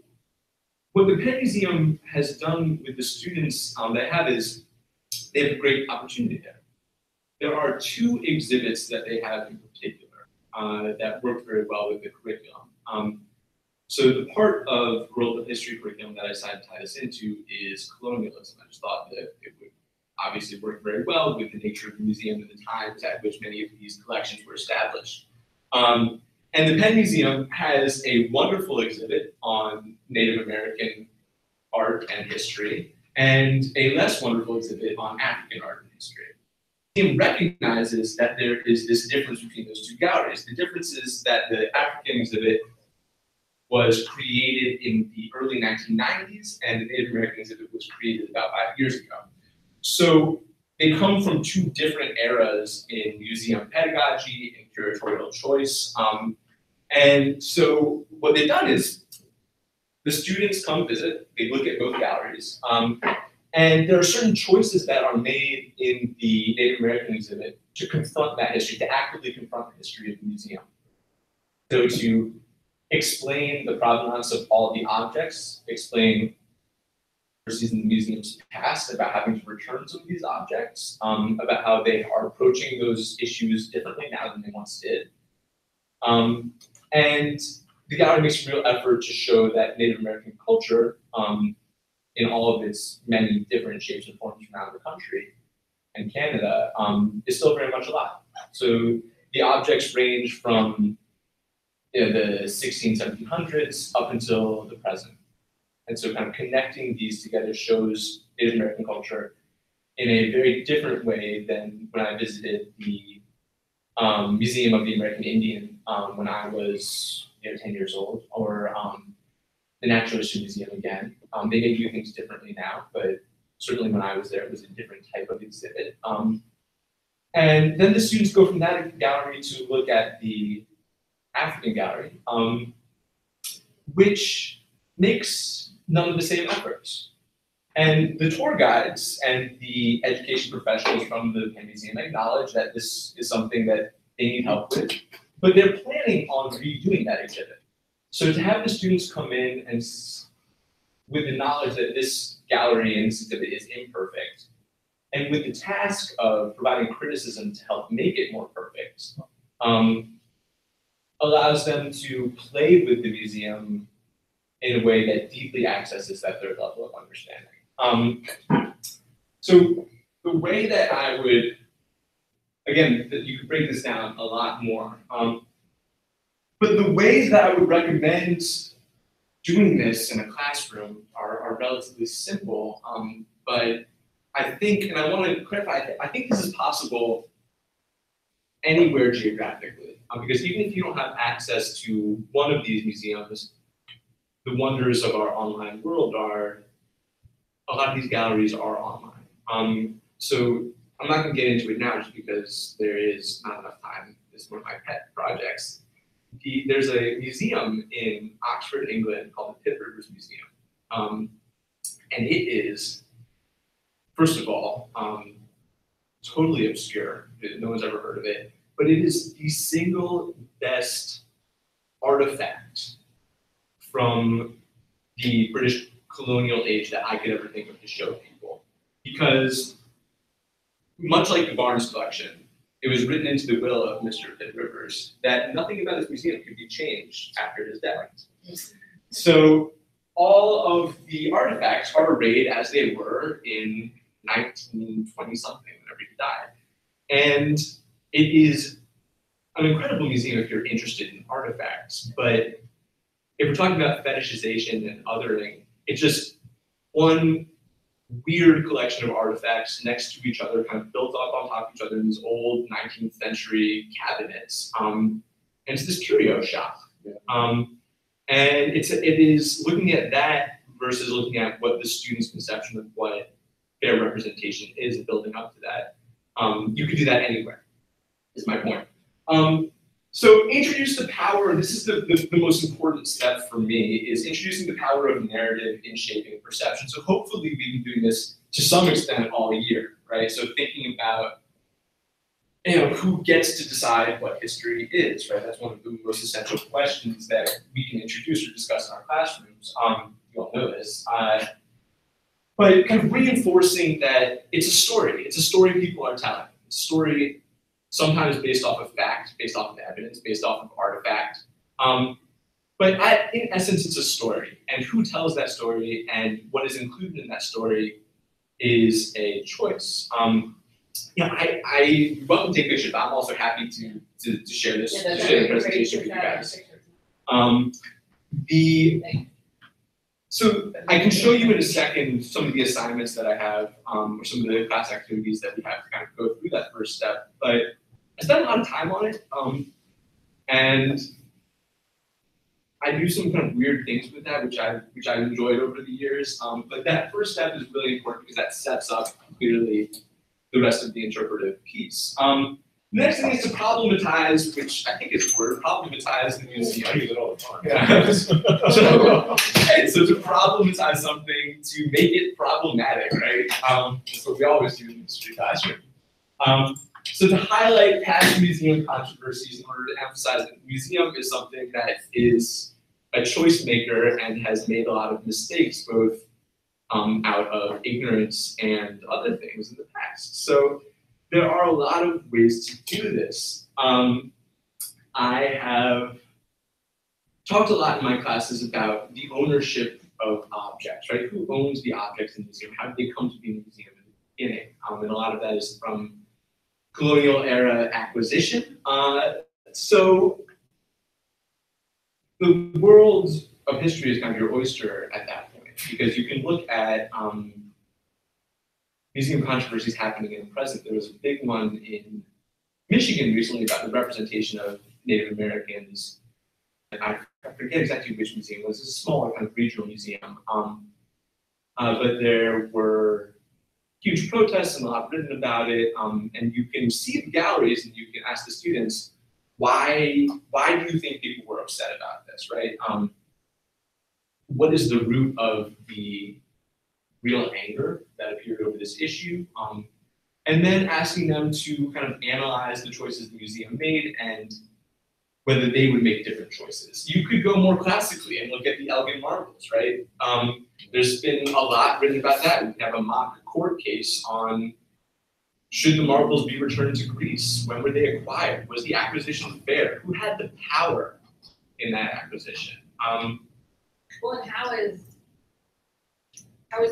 what the Penn Museum has done with the students they have is they have a great opportunity there. There are 2 exhibits that they have in particular that work very well with the curriculum. So the part of world history curriculum that I decided to tie this into is colonialism. I just thought that it would obviously work very well with the nature of the museum and the times at which many of these collections were established. And the Penn Museum has a wonderful exhibit on Native American art and history, and a less wonderful exhibit on African art and history. The museum recognizes that there is this difference between those 2 galleries. The difference is that the African exhibit was created in the early 1990s, and the Native American exhibit was created about 5 years ago. So they come from 2 different eras in museum pedagogy and curatorial choice. And so what they've done is the students come visit, they look at both galleries, and there are certain choices that are made in the Native American exhibit to confront that history, to actively confront the history of the museum. So to explain the provenance of all the objects, explain in the museum's past about having to return some of these objects, about how they are approaching those issues differently now than they once did. And the gallery makes a real effort to show that Native American culture, in all of its many different shapes and forms around the country and Canada, is still very much alive. So the objects range from the 1700s up until the present. And so kind of connecting these together shows Native American culture in a very different way than when I visited the Museum of the American Indian when I was 10 years old, or the Natural History Museum again. They may do things differently now, but certainly when I was there, it was a different type of exhibit. And then the students go from that gallery to look at the African gallery, which makes none of the same efforts. And the tour guides and the education professionals from the Penn Museum acknowledge that this is something that they need help with, but they're planning on redoing that exhibit. So to have the students come in and with the knowledge that this gallery and this exhibit is imperfect, and with the task of providing criticism to help make it more perfect, allows them to play with the museum in a way that deeply accesses that third level of understanding. So the way that I would, again, that you could break this down a lot more, but the ways that I would recommend doing this in a classroom are relatively simple, but I think, and I want to clarify, I think this is possible anywhere geographically, because even if you don't have access to one of these museums, the wonders of our online world are, a lot of these galleries are online. So I'm not going to get into it now just because there is not enough time. It's one of my pet projects. There's a museum in Oxford, England called the Pitt Rivers Museum. And it is, first of all, totally obscure. No one's ever heard of it. But it is the single best artifact from the British colonial age that I could ever think of to show people. Because much like the Barnes collection, it was written into the will of Mr. Pitt Rivers that nothing about this museum could be changed after his death. So all of the artifacts are arrayed as they were in 1920 something, whenever he died. And it is an incredible museum if you're interested in artifacts, but if we're talking about fetishization and othering, it's just one weird collection of artifacts next to each other, kind of built up on top of each other in these old 19th century cabinets. And it's this curio shop. And it is looking at that versus looking at what the student's conception of what fair representation is and building up to that. You could do that anywhere, is my point. So introduce the power, this is the most important step for me, is introducing the power of narrative in shaping perception. So hopefully we've been doing this to some extent all year, right? So thinking about, who gets to decide what history is, right? That's one of the most essential questions that we can introduce or discuss in our classrooms. You all know this. But kind of reinforcing that it's a story people are telling. It's a story sometimes based off of fact, based off of evidence, based off of artifact. But in essence, it's a story. And who tells that story and what is included in that story is a choice. I welcome to take pictures, but I'm also happy to share this, to share the presentation with you guys. So I can show you in a second some of the assignments that I have, or some of the class activities that we have to kind of go through that first step. But I spent a lot of time on it, and I do some kind of weird things with that, which I enjoyed over the years. But that first step is really important because that sets up clearly the rest of the interpretive piece. The next thing is to problematize, which I think is word, problematize the museum. I use it all the time. Yeah. So to problematize something, to make it problematic, right? That's what we always do in the history classroom. So to highlight past museum controversies in order to emphasize that the museum is something that is a choice maker and has made a lot of mistakes, both out of ignorance and other things in the past. So there are a lot of ways to do this. I have talked a lot in my classes about the ownership of objects, right? Who owns the objects in the museum? How did they come to be in the museum in the beginning? And a lot of that is from colonial era acquisition. So the world of history is kind of your oyster at that point, because you can look at museum controversies happening in the present. There was a big one in Michigan recently about the representation of Native Americans. I forget exactly which museum it was. It's a smaller kind of regional museum. But there were huge protests and a lot written about it. And you can see the galleries and you can ask the students, why do you think people were upset about this, right? What is the root of the real anger that appeared over this issue? And then asking them to kind of analyze the choices the museum made and whether they would make different choices. You could go more classically and look at the Elgin marbles, right? There's been a lot written about that. We have a mock court case on should the marbles be returned to Greece? When were they acquired? Was the acquisition fair? Who had the power in that acquisition? Well, and how is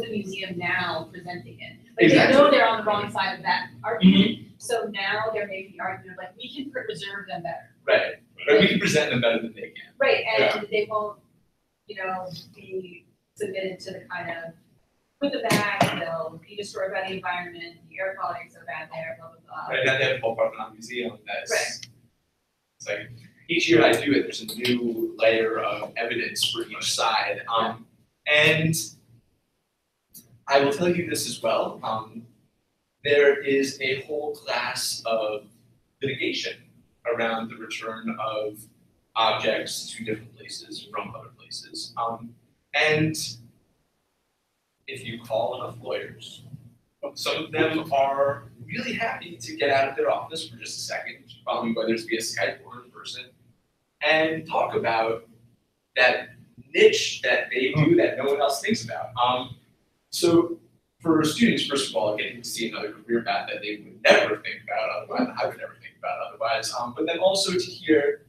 the museum now presenting it? Like Exactly. They know they're on the wrong side of that argument, so now they're making the argument like we can preserve them better. Right. We can present them better than they can. Right, and they won't be submitted to the kind of, put them back, they'll be destroyed by the environment, the air quality is so bad there, blah, blah, blah. Right, now they have a whole Parthenon Museum that's, Right. it's like, each year I do it, there's a new layer of evidence for each side. And I will tell you this as well, there is a whole class of litigation around the return of objects to different places from other places. And if you call enough lawyers, some of them are really happy to get out of their office for just a second, probably whether it's via Skype or in person, and talk about that niche that they do that no one else thinks about. So for students, first of all, getting to see another career path that they would never think about otherwise, I would never think about otherwise, but then also to hear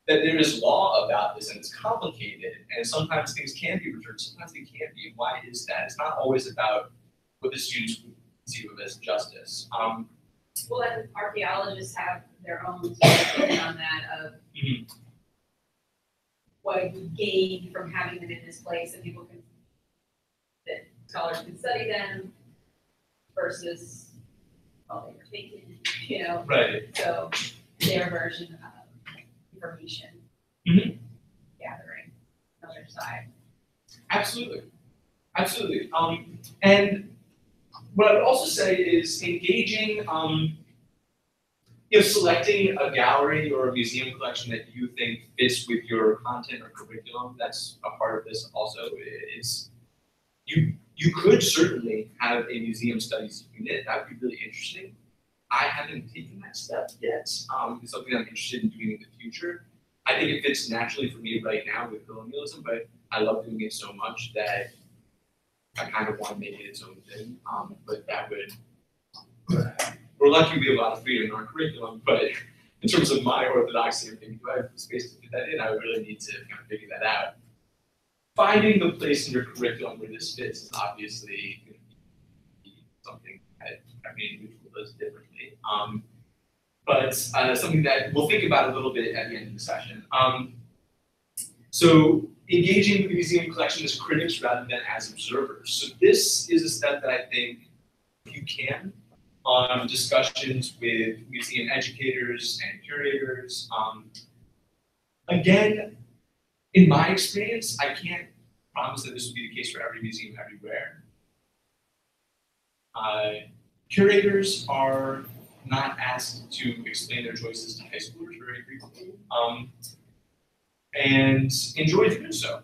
that there is law about this and it's complicated, and sometimes things can be returned, sometimes they can't be. And why is that? It's not always about what the students would conceive of as justice. Well, and archaeologists have their own opinion on that of what we gain from having them in this place, and people can, that scholars can study them versus, well, they were taken, Right. So their version of information gathering on their side. Absolutely. Absolutely. And what I would also say is engaging, selecting a gallery or a museum collection that you think fits with your content or curriculum. That's a part of this also. Is you could certainly have a museum studies unit. That would be really interesting. I haven't taken that step yet. It's something I'm interested in doing in the future. I think it fits naturally for me right now with colonialism, but I love doing it so much that I kind of want to make it its own thing. But that would, we're lucky we have a lot of freedom in our curriculum, but in terms of my orthodoxy and thinking, do I have the space to fit that in? I would really need to kind of figure that out. Finding the place in your curriculum where this fits is obviously going to be something that every individual does differently. But something that we'll think about a little bit at the end of the session. So engaging with the museum collection as critics rather than as observers. So this is a step that I think you can on discussions with museum educators and curators. Again, in my experience, I can't promise that this will be the case for every museum everywhere. Curators are not asked to explain their choices to high schoolers very frequently, and enjoy doing so.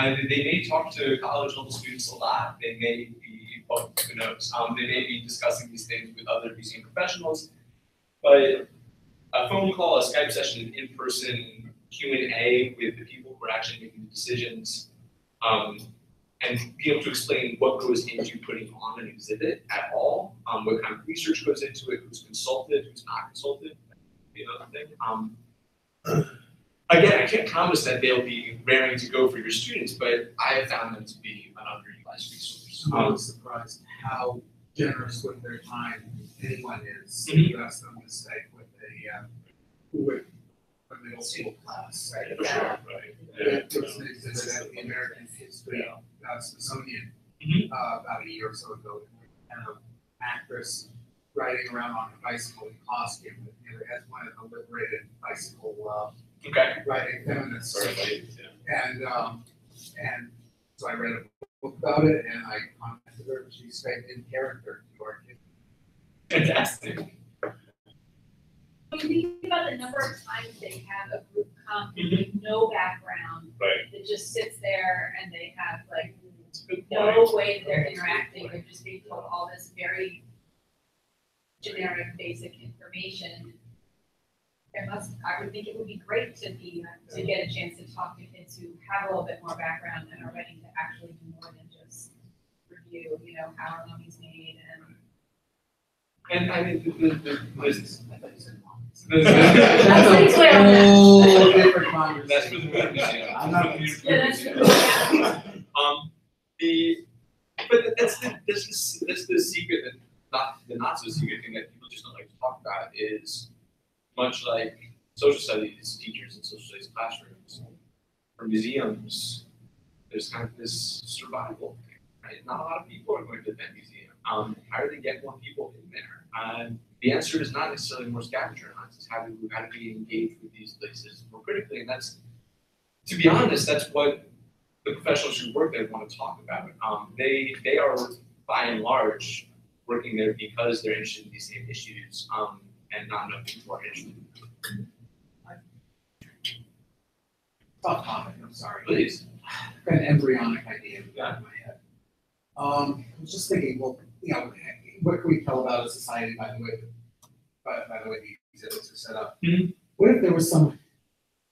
They may talk to college level students a lot. They may be, well, who knows? They may be discussing these things with other museum professionals, but a phone call, a Skype session, an in-person Q&A with the people who are actually making the decisions, and be able to explain what goes into putting on an exhibit at all, what kind of research goes into it, who's consulted, who's not consulted, another thing. Again, I can't promise that they'll be raring to go for your students, but I have found them to be an underutilized resource. I was surprised how generous with their time anyone is. You asked them to stay with a middle school class. Right. For sure, right. There was an exhibit at the American History Smithsonian about a year or so ago, and an actress riding around on a bicycle in costume. It has one of the liberated bicycle riding feminists. And so I read a book about it, and I contacted her. She stayed in character to our kids. Fantastic. When you think about the number of times they have a group come with no background, that just sits there and they have like no way that they're interacting, they're just being told all this very generic, basic information. I would think it would be great to get a chance to talk to kids who have a little bit more background and are ready to actually do more than just review, how are mummies made And I mean, That's a whole different conversation. That's for the Food Museum. I'm not. But that's the secret, that the not so secret thing that people just don't like to talk about is much like social studies teachers in social studies classrooms or museums. there's kind of this survival thing, right? Not a lot of people are going to that museum. How do they get more people in there? The answer is not necessarily more scavenger hunts. It's how do we engage with these places more critically? And that's, to be honest, that's what the professionals who work there want to talk about. They are, by and large, working there because they're interested in these same issues, and not enough people are interested in them. Tough topic, I'm sorry. Please. Got an embryonic idea in the Yeah. back of my head. I was just thinking, well, you know, what can we tell about a society by the way the exhibits are set up? Mhm. What if there was some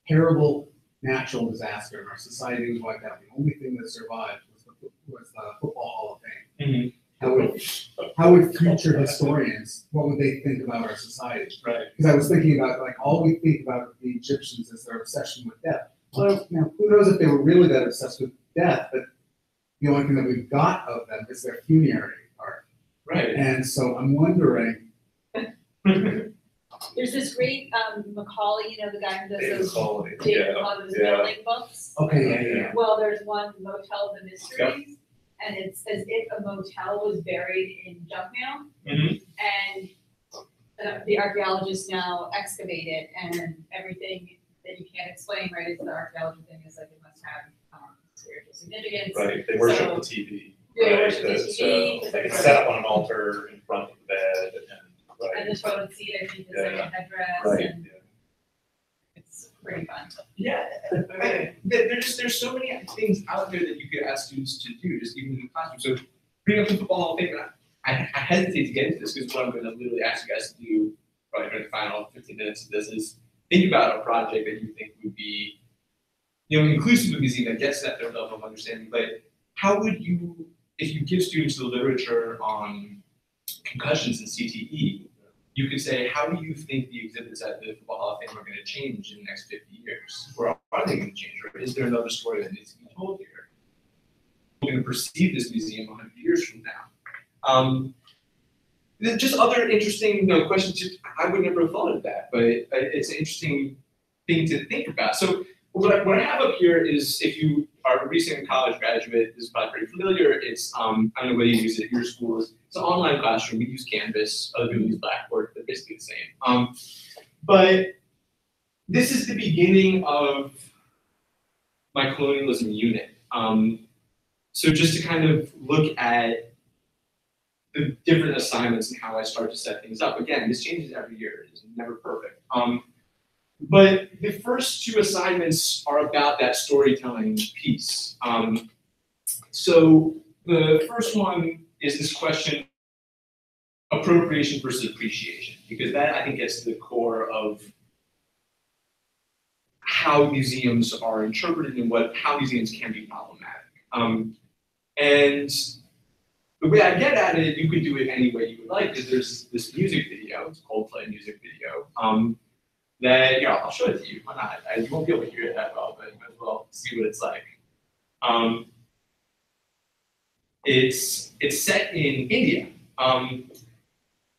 terrible natural disaster and our society was wiped out? The only thing that survived was the Football Hall of Fame. How would future historians, what would they think about our society? Right. Because I was thinking about, like, all we think about the Egyptians is their obsession with death. Well, you know, who knows if they were really that obsessed with death, but the only thing that we've got of them is their funerary art. Right. And so I'm wondering, There's this great, Macaulay, you know, the guy who does those David Cogman's building books. okay, yeah. Well, there's one, Motel of the Mysteries, and it's as if a motel was buried in junk mail. And the archaeologists now excavate it, and everything that you can't explain, right, is the archaeology thing is like it must have spiritual significance. Right, they worship So- the TV. They Right, worship the that's, TV, they can set up on an altar in front of the bed and, and the toilet seat, I think, is like a Yeah. headdress, right, and it's pretty fun. Yeah, there's so many things out there that you could ask students to do, just even in the classroom. So bring up the Football Hall of Fame, and I hesitate to get into this because what I'm going to literally ask you guys to do probably during the final 15 minutes of this is think about a project that you think would be, you know, inclusive of the museum that gets that level of understanding. But how would you, if you give students the literature on concussions and CTE, you could say, how do you think the exhibits at the Football Hall of Fame are going to change in the next 50 years? Or are they going to change? Or is there another story that needs to be told here? We're going to perceive this museum 100 years from now. Just other interesting questions. I would never have thought of that, but it's an interesting thing to think about. So what I have up here is, if you are a recent college graduate, this is probably pretty familiar. It's, I don't know whether you use it at your schools. It's an online classroom. We use Canvas. Other people use Blackboard. They're basically the same. But this is the beginning of my colonialism unit. So just to kind of look at the different assignments and how I start to set things up. Again, this changes every year. It's never perfect. But the first two assignments are about that storytelling piece. So the first one is this question, appropriation versus appreciation, because that, I think, gets to the core of how museums are interpreted and how museums can be problematic. And the way I get at it, you could do it any way you would like, because there's this music video, it's a Coldplay music video, that, here, I'll show it to you. Why not? You won't be able to hear it that well, but you might as well see what it's like. It's set in India,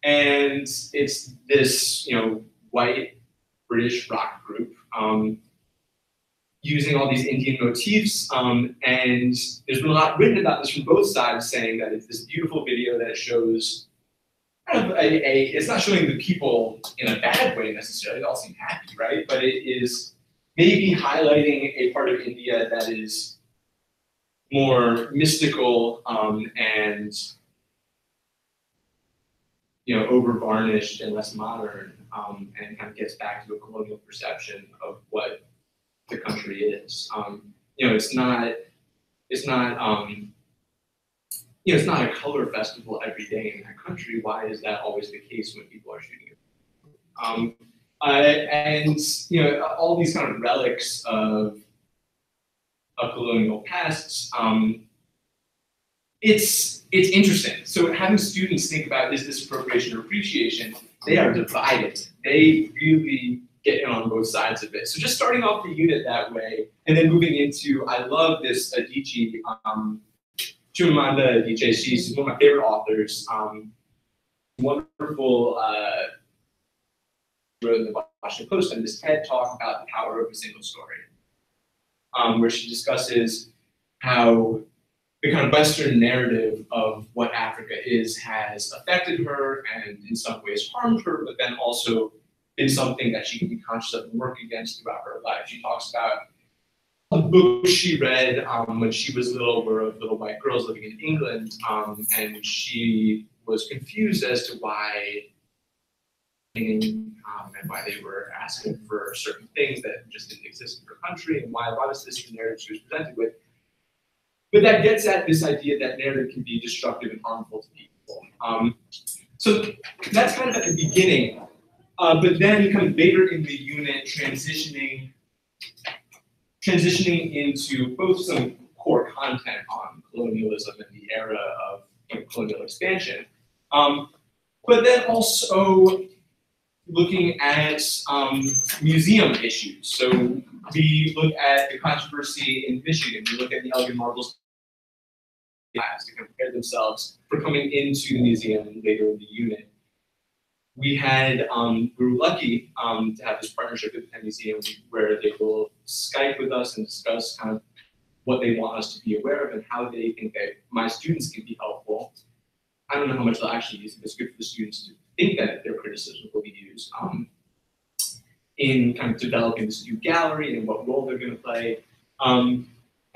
and it's this white British rock group using all these Indian motifs, and there's been a lot written about this from both sides, saying that it's this beautiful video that shows kind of it's not showing the people in a bad way necessarily, they all seem happy, right? But it is maybe highlighting a part of India that is more mystical and over varnished and less modern, and kind of gets back to a colonial perception of what the country is. It's not it's not a color festival every day in that country. Why is that always the case when people are shooting it? And all these kind of relics of colonial pasts. It's interesting. So having students think about, is this appropriation or appreciation? They are divided. They really get in on both sides of it. So just starting off the unit that way, and then moving into, I love this Adichie, Chimamanda Adichie. She's one of my favorite authors. Wonderful, wrote in the Washington Post and this TED talk about the power of a single story, where she discusses how the kind of Western narrative of what Africa is has affected her and in some ways harmed her, but then also been something that she can be conscious of and work against throughout her life. She talks about the books she read when she was little were of little white girls living in England, and she was confused as to why and why they were asking for certain things that just didn't exist in her country, and why a lot of this narrative she was presented with. But that gets at this idea that narrative can be destructive and harmful to people. So that's kind of at the beginning, but then kind of later in the unit, transitioning into both some core content on colonialism and the era of colonial expansion, but then also looking at museum issues. So we look at the controversy in Michigan, we look at the Elgin Marbles to compare themselves for coming into the museum later in the unit. We were lucky to have this partnership with the Penn Museum where they will Skype with us and discuss kind of what they want us to be aware of and how they think that my students can be helpful. I don't know how much they'll actually use it, but it's good for the students to think that their criticism will be used in kind of developing this new gallery and what role they're going to play.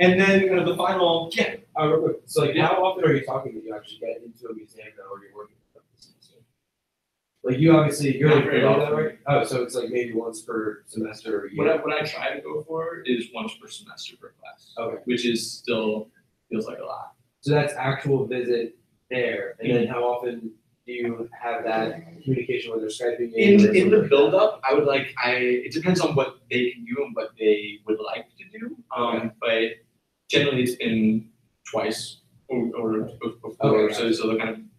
And then kind of the final, real quick, so like how often are you talking that you actually get into a museum now or you're working with this museum? Like you obviously, you're Not very that often. right? Oh, so it's like maybe once per semester or year? What I try to go for is once per semester per class, Okay, which is still feels like a lot. so that's actual visit there, and then how often do you have that communication when they're Skyping In or the something like build-up, it depends on what they can do and what they would like to do. But generally it's been twice or before. Okay, So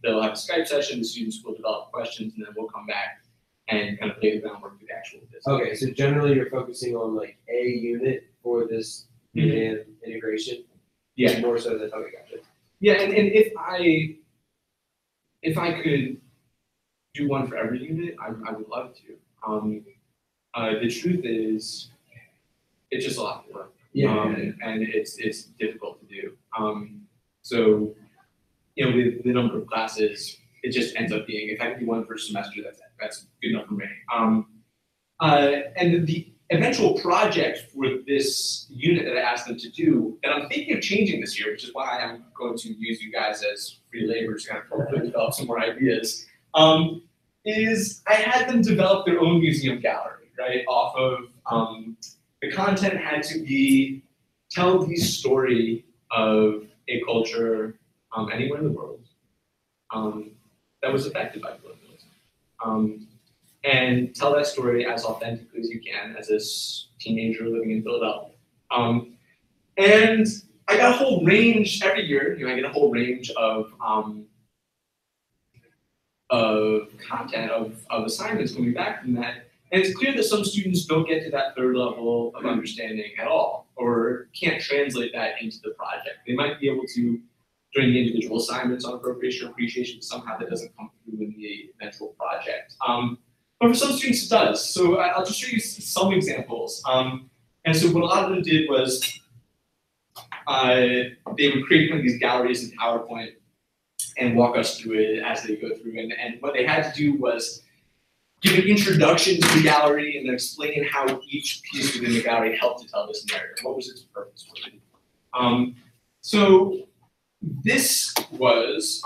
they'll have a Skype session, the students will develop questions, and then we'll come back and kind of lay the groundwork for the actual visit. Okay, so generally you're focusing on like a unit for this museum integration? Yeah. More so than, okay, gotcha. Yeah, and if I could do one for every unit, I would love to. The truth is, it's just a lot of work. And it's difficult to do. So, with the number of classes, it just ends up being, if I can do one per semester, that's good enough for me. And the eventual project for this unit that I asked them to do, that I'm thinking of changing this year, which is why I'm going to use you guys as free labor to kind of hopefully develop some more ideas, is I had them develop their own museum gallery, right? Off of, the content had to be, tell the story of a culture anywhere in the world that was affected by colonialism. And tell that story as authentically as you can as this teenager living in Philadelphia. And I got a whole range every year, I get a whole range of content, of assignments coming back from that. And it's clear that some students don't get to that third level of understanding at all, or can't translate that into the project. They might be able to during the individual assignments on appropriation or appreciation, but somehow that doesn't come through in the eventual project. But for some students it does. So I'll just show you some examples. And so what a lot of them did was they would create kind of these galleries in PowerPoint and walk us through it as they go through. And what they had to do was give an introduction to the gallery and then explain how each piece within the gallery helped to tell this narrative. What was its purpose? So this was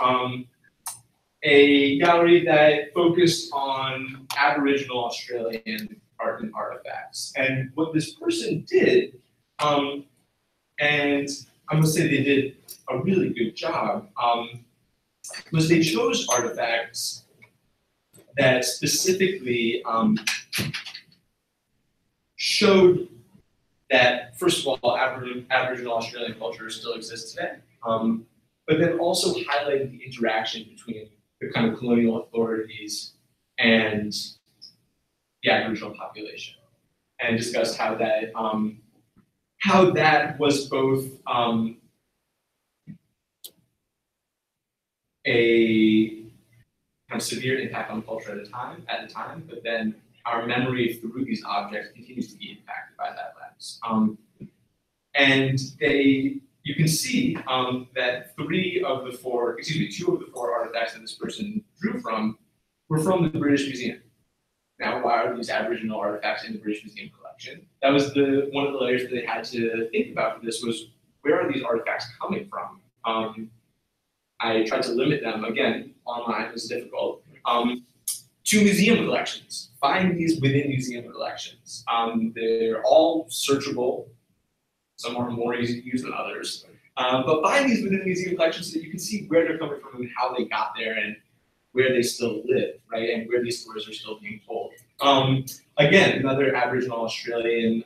a gallery that focused on Aboriginal Australian art and artifacts. And what this person did, and I'm gonna say they did a really good job, was they chose artifacts that specifically showed that, first of all, Aboriginal Australian culture still exists today, but then also highlighted the interaction between the kind of colonial authorities and the Aboriginal population, and discussed how that was both a kind of severe impact on culture at the time, but then our memory through these objects continues to be impacted by that lens. And they you can see that two of the four artifacts that this person drew from were from the British Museum. Now, why are these Aboriginal artifacts in the British Museum collection? That was one of the layers that they had to think about for this was, where are these artifacts coming from? I tried to limit them, again, online was difficult, to museum collections. Find these within museum collections. They're all searchable. Some are more easy to use than others. But find these within the museum collections so that you can see where they're coming from and how they got there and where they still live, right? And where these stories are still being told. Again, another Aboriginal Australian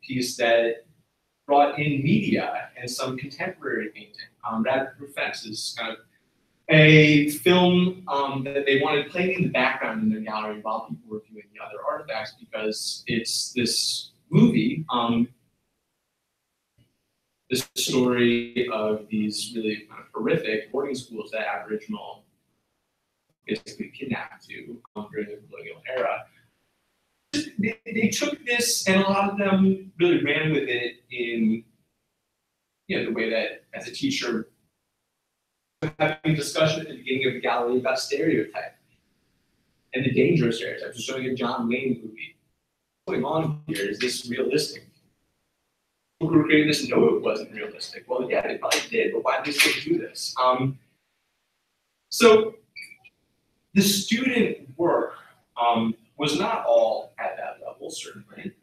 piece that brought in media and some contemporary painting. Rapid Provenance is kind of a film that they wanted playing in the background in their gallery while people were viewing the other artifacts, because it's this movie, this story of these really kind of horrific boarding schools that Aboriginal basically kidnapped to during the colonial era. They took this, and a lot of them really ran with it in, the way that as a teacher, having a discussion at the beginning of the gallery about stereotype and the danger of stereotypes. We're showing a John Wayne movie. What's going on here? Is this realistic? People who were creating this know it wasn't realistic. Well, yeah, they probably did, but why did they still do this? So the student work was not all at that level, certainly,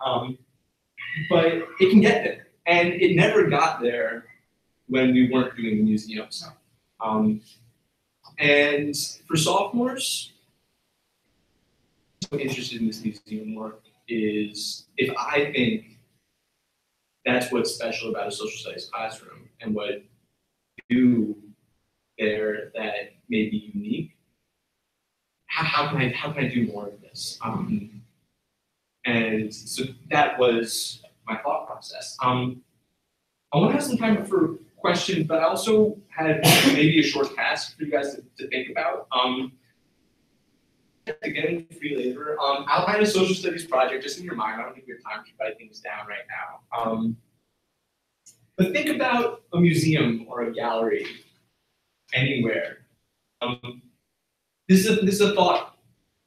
but it can get there. And it never got there when we weren't doing the museum stuff. And for sophomores, what's interested in this museum work is, if I think that's what's special about a social studies classroom and what you do there that may be unique, how can I do more of this? And so that was my thought process. I want to have some time for questions, but I also had maybe a short task for you guys to think about. Again, free labor. Outline a social studies project just in your mind. I don't think we have time to write things down right now. But think about a museum or a gallery anywhere. This is a thought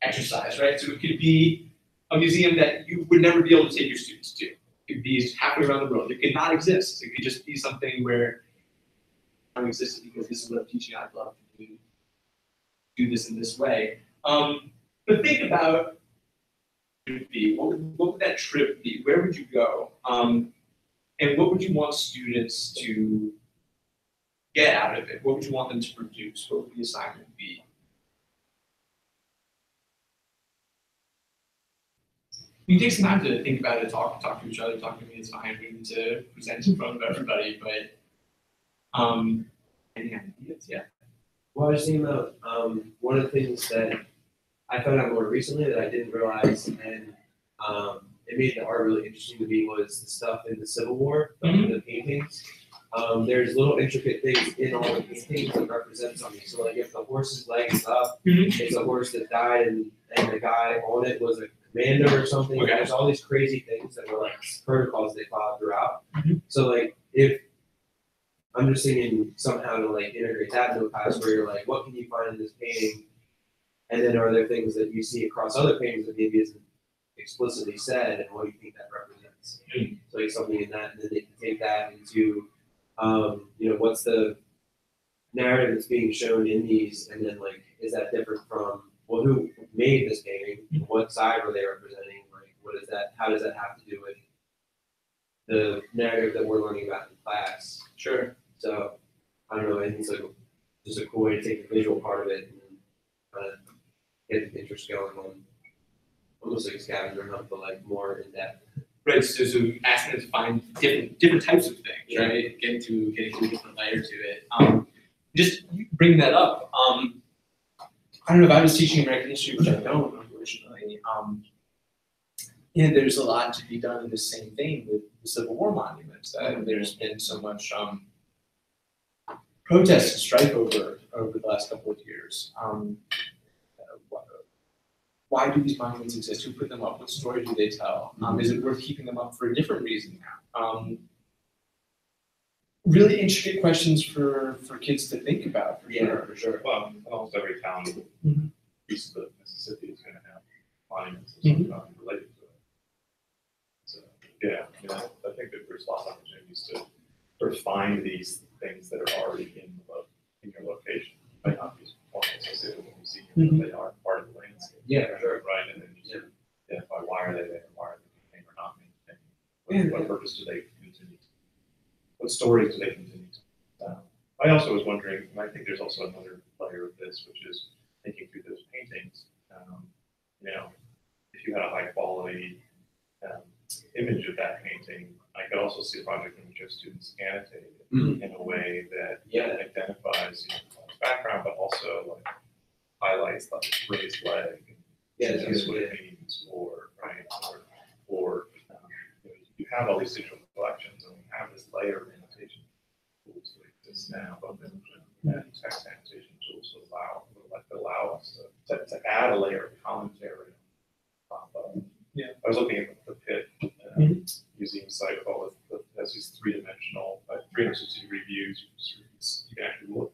exercise, right? So it could be a museum that you would never be able to take your students to. It could be halfway around the world. It could not exist. It could just be something where it don't exist because this is what I'm teaching. I'd love to do this in this way. But think about what would that trip be? Where would you go? And what would you want students to get out of it? What would you want them to produce? What would the assignment be? You can take some time to think about it, talk to each other, talk to me, it's fine. We need to present in front of everybody, but any ideas? Yeah. Well, I was thinking about one of the things that I found out more recently that I didn't realize, and it made the art really interesting to me, was the stuff in the Civil War, the paintings. There's little intricate things in all the paintings that represent something. So like if the horse's leg is up, it's a horse that died and the guy on it was a commander or something. Okay. There's all these crazy things that were like protocols they followed throughout. So like if I'm just thinking somehow to like integrate that into a class where you're like, what can you find in this painting? And then are there things that you see across other paintings that maybe isn't explicitly said, and what do you think that represents? So like something in that, and then they can take that into, what's the narrative that's being shown in these, and then like, is that different from, well, who made this painting? What side were they representing? Like, what is that? How does that have to do with the narrative that we're learning about in class? Sure. So I don't know. I think it's like just a cool way to take the visual part of it and kind of get the interest going on, almost like a scavenger hunt, but like more in depth. Right. So asking them to find different types of things, right? Getting to a different layer to it. Just bringing that up. I don't know if I was teaching American history, which I don't, unfortunately. And there's a lot to be done in the same vein with the Civil War monuments. There's been so much protest and strife over the last couple of years. Why do these monuments exist? Who put them up? What story do they tell? Is it worth keeping them up for a different reason now? really intricate questions for kids to think about, for Yeah, sure. for sure. Well, almost every town Mhm. east of the Mississippi is gonna have monuments or something related to it. So, yeah, I mean, I think that there's lots of opportunities to sort of find these things that are already in your location. Might not be formally associated with the museum, but they are part of the landscape. Yeah, for sure. Right, and then you sort of identify why are they there, why are they maintained or not maintained? What purpose do they continue to, what stories do they continue to tell? I also was wondering, and I think there's also another layer of this, which is thinking through those paintings. You know, if you had a high quality image of that painting, I could also see a project in which your students annotate it in a way that identifies the background, but also like highlights the raised leg. Yeah, That's what it means, or right, or you have all these digital collections, and we have this layer of annotation tools that exist now, both in and text annotation tools that allow us to add a layer of commentary on top of. Yeah. I was looking at the Pitt museum site called it has these 360-degree views. You can actually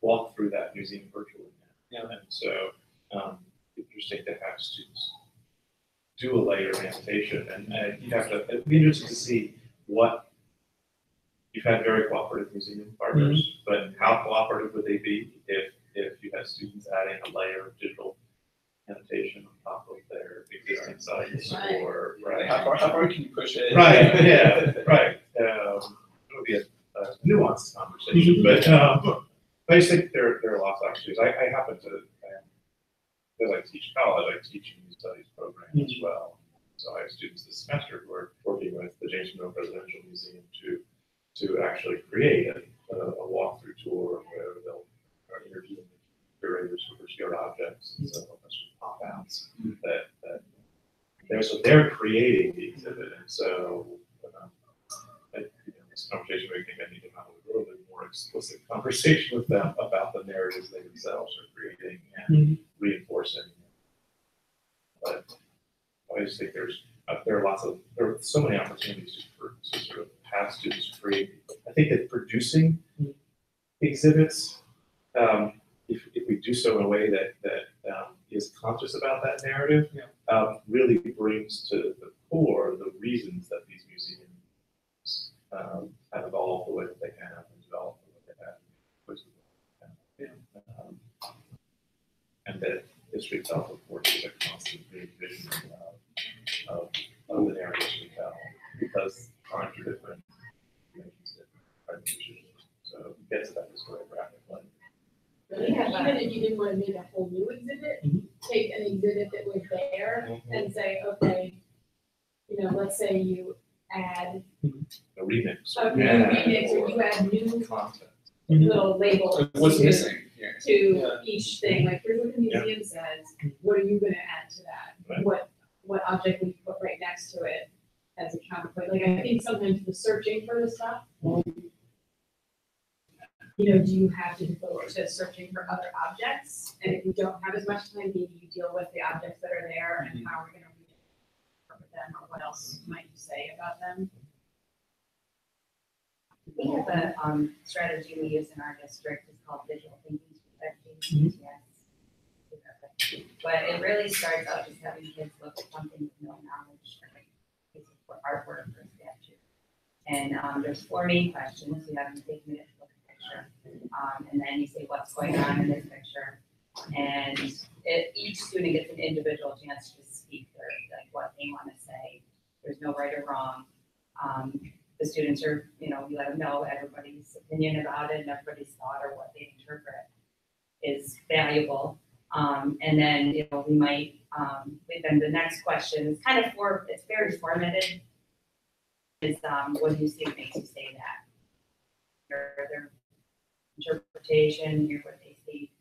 walk through that museum virtually now. Yeah. And so interesting to have students do a layer of annotation, and you have to. It'd be interesting to see what you've had very cooperative museum partners, but how cooperative would they be if you had students adding a layer of digital annotation on top of their existing sites, or right? How far can you push it? Right. Yeah. Right. It would be a nuanced conversation, but I just think there are lots of opportunities. I happen to. Because I teach college, I teach a new studies program as well. So I have students this semester who are working with the James Monroe Presidential Museum to actually create a walkthrough tour where they'll interview curators for obscure objects, and so pop outs that they're creating the exhibit, and so this conversation I think I need to have a little bit more explicit conversation with them about the narratives they themselves are creating and reinforcing. But I just think there are so many opportunities to sort of have students create. I think that producing exhibits, if we do so in a way that is conscious about that narrative, really brings to the core the reasons that these museums have evolved the way that they have and developed the way they have. And that history itself, of course, is a constant revision of the narratives we tell, because times are different, information's different, so it gets to that historiographic lens. Even if you didn't want to make a whole new exhibit, take an exhibit that was there and say, okay, let's say you add A remix. a new remix, or you add new content. little labels What's to missing here? each thing, like here's what the museum says, what are you gonna add to that? Right. What object would you put right next to it as a counterpoint? Like I think sometimes the searching for the stuff, do you have to devote to searching for other objects? And if you don't have as much time, maybe you deal with the objects that are there and how we're gonna reinterpret them, or what else might you say about them? We have a strategy we use in our district. It's called visual thinking strategy. Yes. But it really starts out just having kids look at something with no knowledge, like piece of artwork or statue. And there's 4 main questions. You have them take a minute to look at the picture. And then you say what's going on in this picture. And each student gets an individual chance to speak like what they want to say. There's no right or wrong. The students are, you let them know everybody's opinion about it and everybody's thought or what they interpret is valuable. And then, we might, then the next question is kind of it's very formative, is what do you see that makes you say that? Their interpretation, hear what they see,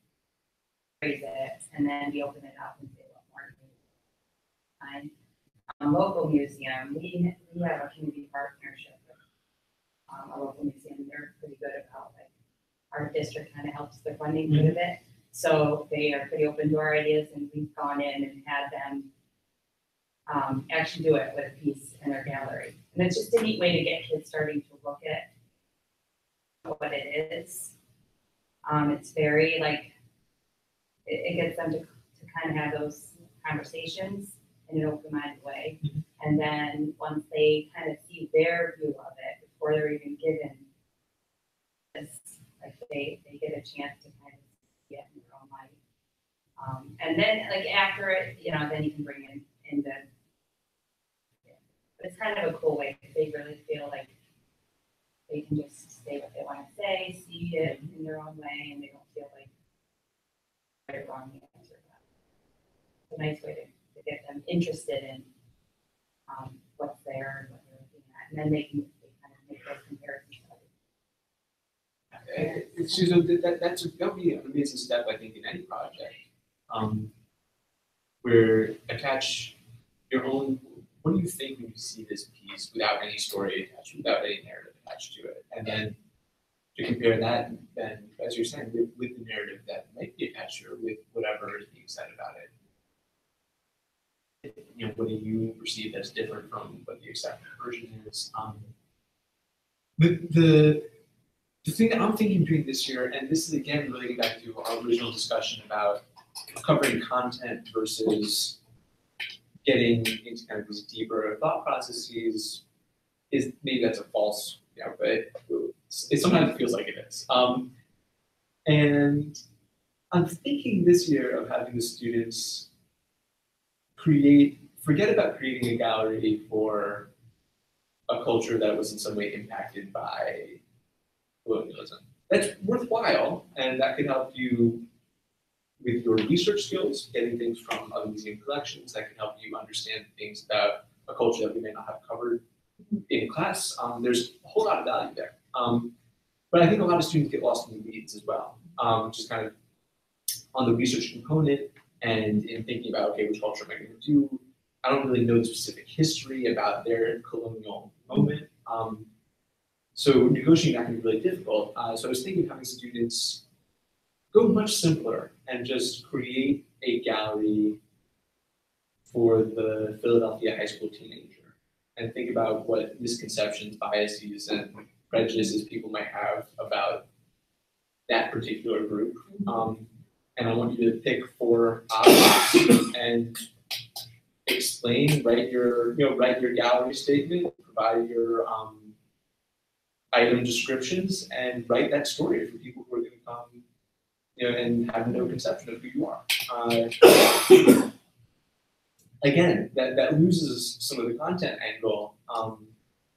phrase it, and then we open it up and say what more do you find. Local museum, we have a community partnership with a local museum. They're pretty good about our district kind of helps their funding quite a bit. So they are pretty open to our ideas, and we've gone in and had them actually do it with a piece in their gallery. And it's just a neat way to get kids starting to look at what it is. It's very like, it gets them to kind of have those conversations in an open-minded way. And then once they kind of see their view of it, before they're even given this, like they get a chance to kind of see it in their own light. And then like after it, you know, then you can bring in the, but it's kind of a cool way because they really feel like they can just say what they want to say, see it in their own way, and they don't feel like right or wrong answer. It's a nice way to get them interested in what's there and what they're looking at, and then they kind of make those comparisons. Susan, that would be an amazing step, I think, in any project, where attach your own. What do you think when you see this piece without any story attached, without any narrative attached to it, and then to compare that, then as you're saying, with the narrative that might be attached to it, with whatever is being said about it. You know, what do you perceive that's different from what the accepted version is? The thing that I'm thinking doing this year, and this is again relating back to our original discussion about covering content versus getting into kind of these deeper thought processes, is maybe that's a false, you know, but it sometimes feels like it is. And I'm thinking this year of having the students forget about creating a gallery for a culture that was in some way impacted by colonialism. That's worthwhile, and that could help you with your research skills, getting things from other museum collections. That can help you understand things about a culture that we may not have covered in class. There's a whole lot of value there. But I think a lot of students get lost in the weeds as well, just kind of on the research component and in thinking about, okay, which culture am I going to do? I don't really know the specific history about their colonial moment. So negotiating that can be really difficult. So I was thinking of having students go much simpler and just create a gallery for the Philadelphia high school teenager and think about what misconceptions, biases, and prejudices people might have about that particular group. And I want you to pick 4 objects and explain, write your gallery statement, provide your item descriptions, and write that story for people who are going to come, you know, and have no conception of who you are. Again, that loses some of the content angle,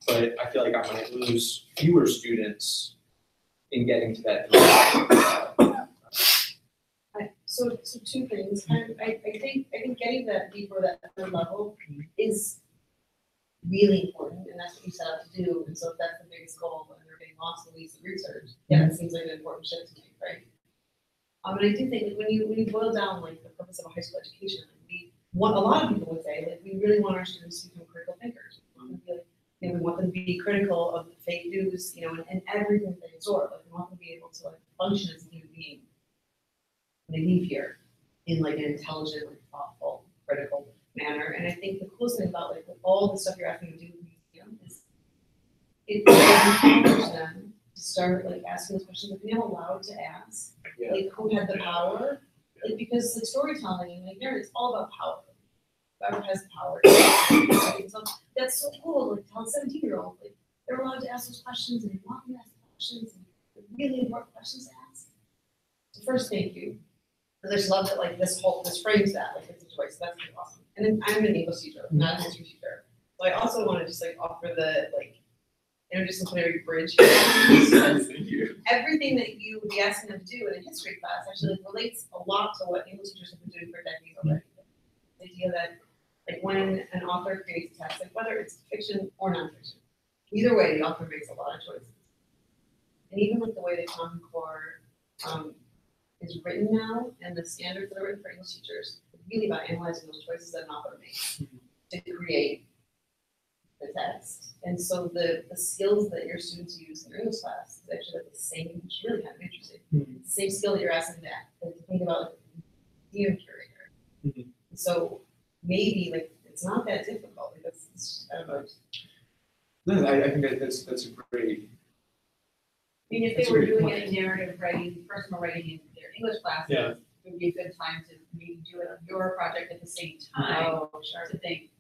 but I feel like I might lose fewer students in getting to that. So 2 things. I think getting that deeper, that third level is really important, and that's what you set out to do. And so if that's the biggest goal, when they're getting lost in the weeds of research, yeah, it seems like an important shift to make, right? And I do think that when you boil down like the purpose of a high school education, a lot of people would say like we really want our students to become critical thinkers. We want them to be like, you know, we want them to be critical of the fake news, you know, and everything they absorb. Like we want them to be able to like function as a human being when they leave here in like an intelligent, like thoughtful, critical manner. And I think the coolest thing about like all the stuff you're asking them to do in the museum is it empowers them to start like asking those questions that they're allowed to ask. Yeah. Like who had the power? Like because like storytelling and like narrative, it's all about power. Whoever has the power. Right? So that's so cool. Like tell a 17-year-old, like they're allowed to ask those questions and you want them to ask questions and they're really important questions to ask. So first, thank you. And there's love that like this frames that, like it's a choice. That's really awesome. And then I'm an English teacher, not a history teacher. So I also want to just like offer the like interdisciplinary bridge because everything that you would be asking them to do in a history class actually like, relates a lot to what English teachers have been doing for decades already. The idea that like when an author creates a text, like whether it's fiction or nonfiction, either way the author makes a lot of choices. And even like the way the Common Core is written now and the standards that are written for English teachers, it's really about analyzing those choices that an author makes to create the text. And so the skills that your students use in your English class is actually like the same, which is really kind of interesting. The same skill that you're asking them to think about like a museum curator. So maybe like it's not that difficult. Like that's I don't know. No, I think that's a great mean, if That's they a were great doing point. any narrative writing, personal writing in their English classes, Yeah. it would be a good time to maybe do your project at the same time. Oh, sure. To think,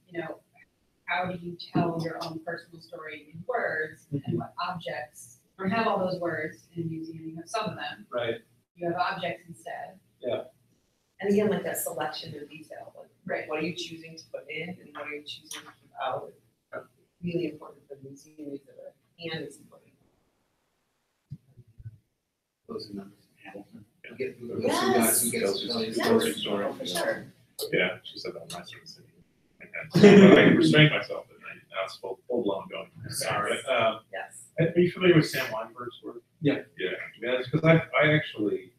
how do you tell your own personal story in words and what objects, or have all those words in a museum, you have some of them, Right. you have objects instead. And again, like that selection of detail, like, Right. what are you choosing to put in and what are you choosing to keep out? Really important for the museum is that, and it's important. Those numbers. You get those Yes. guys who get Tells those you stories. story. Oh, for sure. Yeah, she said that in my service. I restrained myself, but now it's full blown going. Sorry. Yes. Are you familiar with Sam Weinberg's work? Yeah. Yeah, it's because I actually,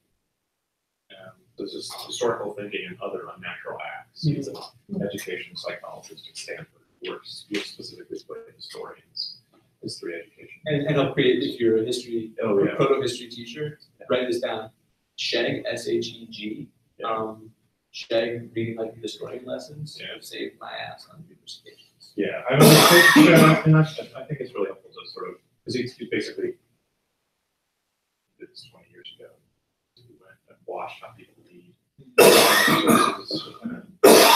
there's this historical thinking and other unnatural acts. He's an education psychologist at Stanford who works specifically with historians, history education. And help create, if you're a history, Oh, yeah. proto-history teacher, write this down. SHEG, S-H-E-G. SHEG, reading like historian lessons. Yeah. Saved my ass on numerous occasions. Yeah, I think it's really helpful to sort of, because he basically did this 20 years ago. We went and watched how people read.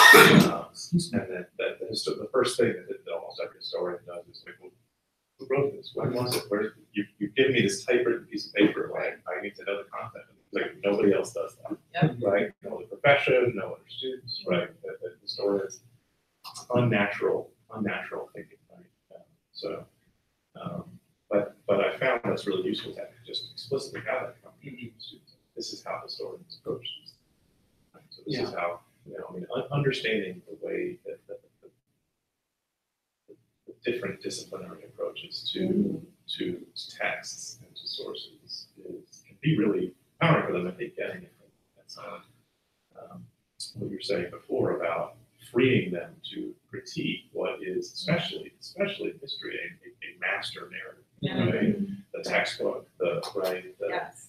And then the first thing that almost every historian does is like, well, who wrote this? When was it? You've given me this typewritten piece of paper, like, I need to know the content. Like, nobody else does that. Yep. Right? No other profession, no other students, right? The historians, unnatural thinking, right? But I found that's really useful to just explicitly have that conversation with students. This is how historians approach this. Right? So this is how, understanding the way that the different disciplinary approaches to texts and to sources can be really empowering for them if they get anything. That's what you were saying before about freeing them to critique what is, especially in history, a master narrative, right? The textbook, the Yes.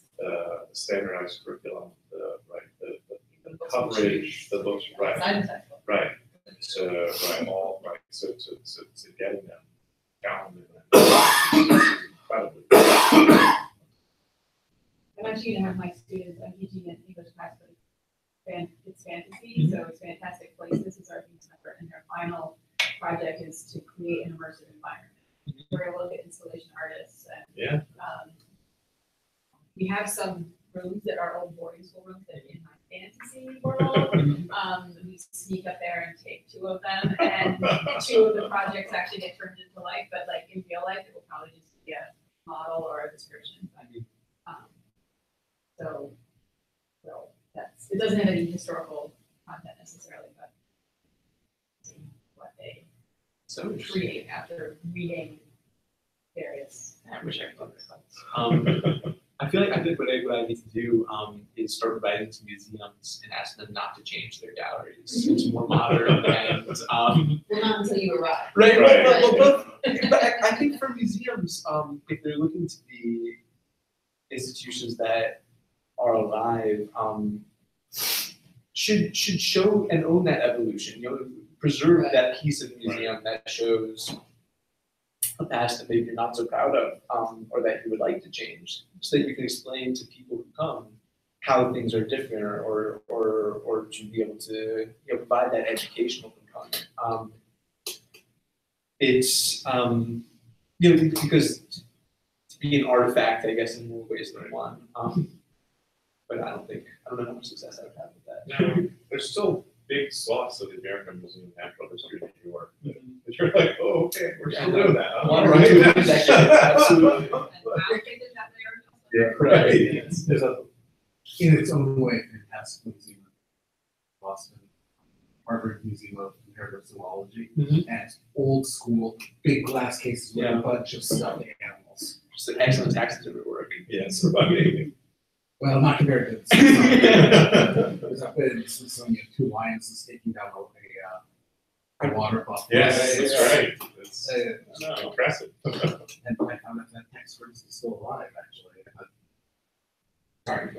standardized curriculum, the coverage, the books, right? Side textbook. Right. So getting them down incredibly. I'm actually gonna have my students, I'm teaching an English class, but it's fantasy, so it's Fantastic Places is our theme member, and their final project is to create an immersive environment. We're gonna look at installation artists and we have some rooms that are old boarding school rooms that are in my fantasy world. We sneak up there and take 2 of them, and 2 of the projects actually get turned into life, but like in real life, it will probably just be a model or a description. But, it doesn't have any historical content necessarily, but what they create after reading various. I wish I could understand. I feel like what I need to do is start writing to museums and ask them not to change their galleries. It's more modern and Well, not until you arrive. right. Right. But I think for museums, if they're looking to be institutions that are alive, should show and own that evolution. Preserve that piece of the museum that shows a past that maybe you're not so proud of, or that you would like to change, so that you can explain to people who come how things are different, or to be able to provide that educational component. It's because to be an artifact, I guess, in more ways than one. But I don't know how much success I would have with that. No, there's still big swaths of the American Museum of Natural History in New York. But you're like, oh, okay, we're still doing that. Huh? One or two decades, absolutely. And I think that Yeah, right. There's a In its own way, fantastic museum of Boston, Harvard Museum of Comparative Zoology, and it's old school, big glass cases with a bunch of stuffed animals. Just an excellent taxidermy work. yes, right. Well, not compared to the There's up in Smithsonian 2 lions sticking down a water buffalo. Yes, that's right. It's Uh, impressive. And I found out that expert is still alive, actually. Sorry.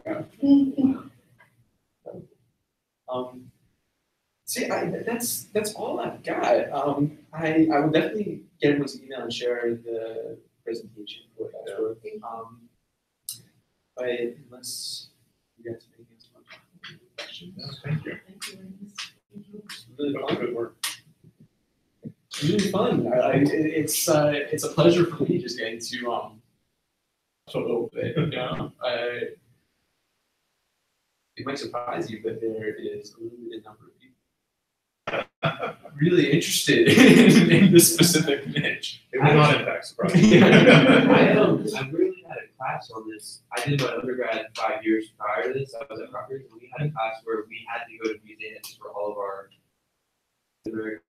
That's all I've got. I will definitely get everyone's email and share the presentation for what that's worth. Unless you guys have any questions. No, thank you. Thank you. Really fun. Good work. Really fun. It's a pleasure for me just getting to talk a little bit. You know, it might surprise you, but there is a limited number of people really interested in this specific niche. It was not in fact surprising. I really had a class on this. I did my undergrad 5 years prior to this. I was at Rutgers, and we had a class where we had to go to museums for all of our American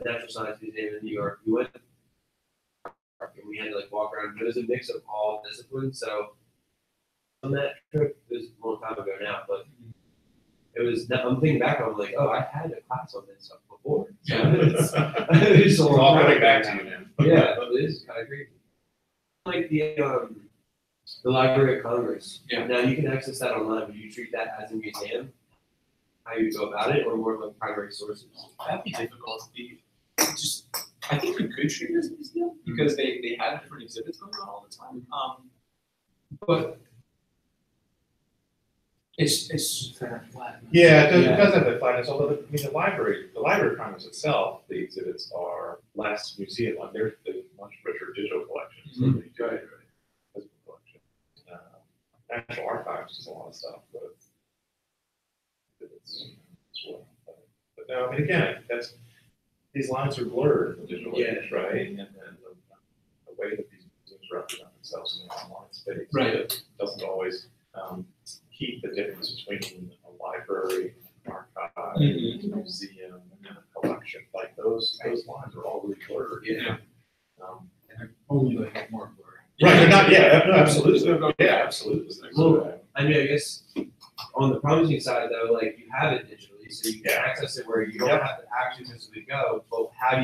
Natural Science Museum in New York. We went and we had to like walk around. It was a mix of all disciplines. So on that trip, it was a long time ago now, but it was. I'm thinking back, I'm like, oh, I had a class on this stuff before. So it's It's all coming back to you now. Yeah, it is kind of crazy. Like the Library of Congress. Yeah. Now you can access that online. Would you treat that as a museum? How you go about it, or more like primary sources? That'd be difficult. I think you could treat it as a museum because they have different exhibits going on all the time. But it's kind of flat. Yeah, it does have that flatness, although, the Library of Congress itself, the exhibits are less museum-like. They're much richer digital collections than they do physical collections. National Archives does a lot of stuff, but it's as well. But no, I mean, again, these lines are blurred in the digital age, right? And then the way that these museums represent themselves in the online space Right. doesn't always keep the difference between a library, an archive, Mhm. a museum, and a collection. Like those lines are all really blurred. Yeah. And only like get more blurry. Right, they're not, no, absolutely. Yeah, absolutely. Well, I mean, I guess on the promising side though, like you have it digitally, so you can access it where you don't have to actually physically go, but how do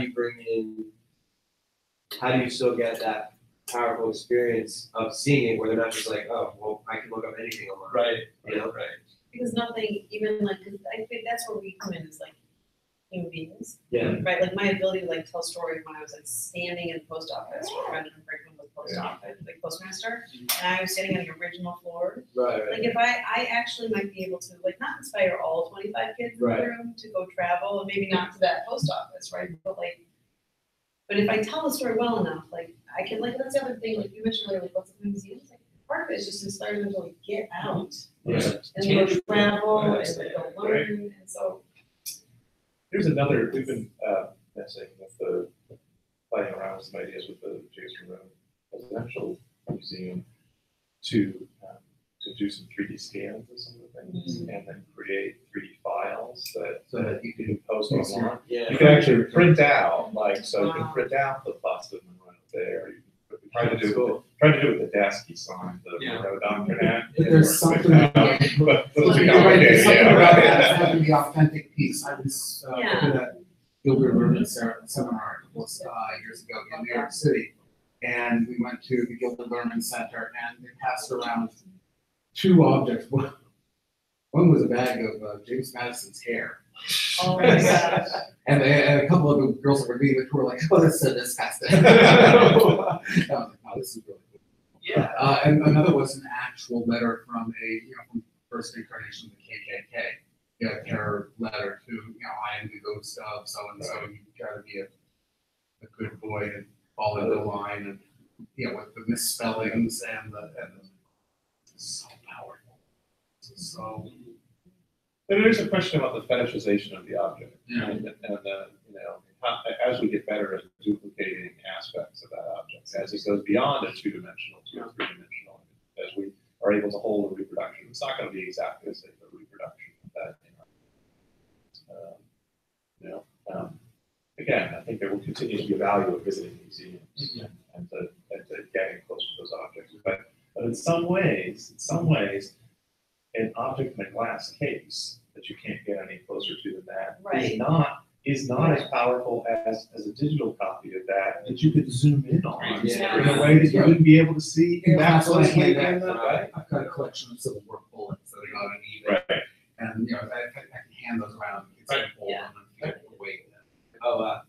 you still get that powerful experience of seeing it where they're not just like, oh, well, I can look up anything online. Right. You know? Right. Because nothing, even like, 'cause I think that's where we come in as like human beings, Yeah. right? Like my ability to like tell stories when I was like standing in the post office, Brendan Brickman was post office, like postmaster, and I was standing on the original floor. Right. Like if I actually might be able to like not inspire all 25 kids in the Right. room to go travel and maybe not to that post office, right? But if I tell the story well enough, like I can like that's the other thing, like you mentioned earlier, like what's the museums, like part of it is just inspiring them to like get out Yeah. and go travel and like go learn, and so Here's another, we've been messing with playing around with some ideas with the Jason Road Presidential Museum to do some 3D scans of some of the things and then create 3D files that you can post online. Yeah. You can actually print out, so you can print out the bust of Monroe there. You can try to do it with the desk he signed, the Monroe Doctrine. But there's something But You're those are right, there's complicated, something yeah. about that, having the authentic piece. I was Yeah. at a Gilbert Learning seminar a couple years ago in New York City. And we went to the Gilbert Learning Center and they passed around two objects. One was a bag of James Madison's hair. oh my gosh. And a couple of the girls that were being were like, oh, that's so disgusting. I was like, oh, this is really cool. Yeah. And another was an actual letter from from first incarnation of the KKK. A terror letter to, I am the ghost of so and so. You try to be a good boy and follow the line, and with the misspellings and it's so powerful. So. And there's a question about the fetishization of the object. Yeah. And as we get better at duplicating aspects of that object, as it goes beyond a two-dimensional to a three-dimensional, as we are able to hold a reproduction, it's not going to be exactly the same reproduction of that. Again, I think there will continue to be a value of visiting museums and to getting close to those objects. But in some ways, an object in a glass case that you can't get any closer to than that is not as powerful as a digital copy of that you could zoom in on in a way that you wouldn't be able to see that closely. I've got a collection of Civil War bullets that I got on eBay. Right. And I can hand those around. It's Right. hold them and feel the weight. Oh,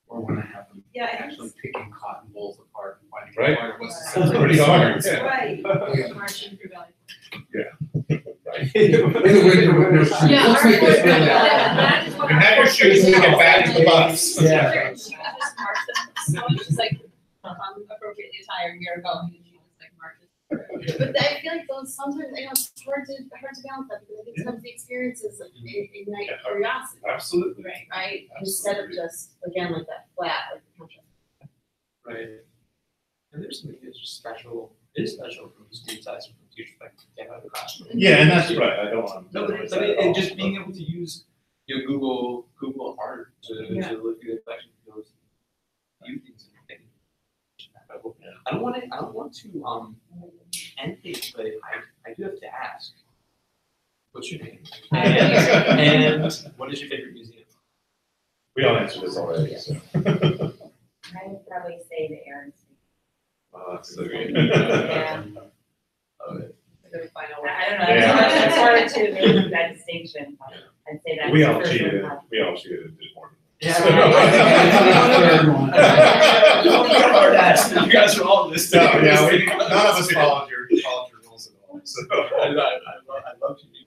Or when I have them Yeah, I actually picking cotton balls apart and finding Right. part of Sounds pretty hard, yeah. Right. Yeah. Marching through Valley. In the winter with no shoes. Yeah, Let's make this really. that is You what can have your shoes and get back to the bus. Yeah. She was just march them, so she's like, appropriately attired, we are going, and she just like marches. But I feel like those sometimes, it's hard to balance that, because I think sometimes the experiences like ignite curiosity, Absolutely. right? Instead of just, again, like that flat, like the contrast. Right. And there's something that's just special, it is special from the student side, from the teacher perspective, to get out of the classroom. Yeah, and that's right, I don't want to. No, but and just being able to use, Google Art to look through the collection of those view things and think. I don't want to end things, but I do have to ask, what's your name? And what is your favorite museum? We all answered this already, so. I would probably say the Aaron Street. Oh, that's so good. Yeah. The final I don't know, Yeah. it's hard to make that distinction, but I'd say that's. We the all first cheated, one. and did more. You guys are all this No, stuff. yeah, none of us followed your rules at all, so. I love you.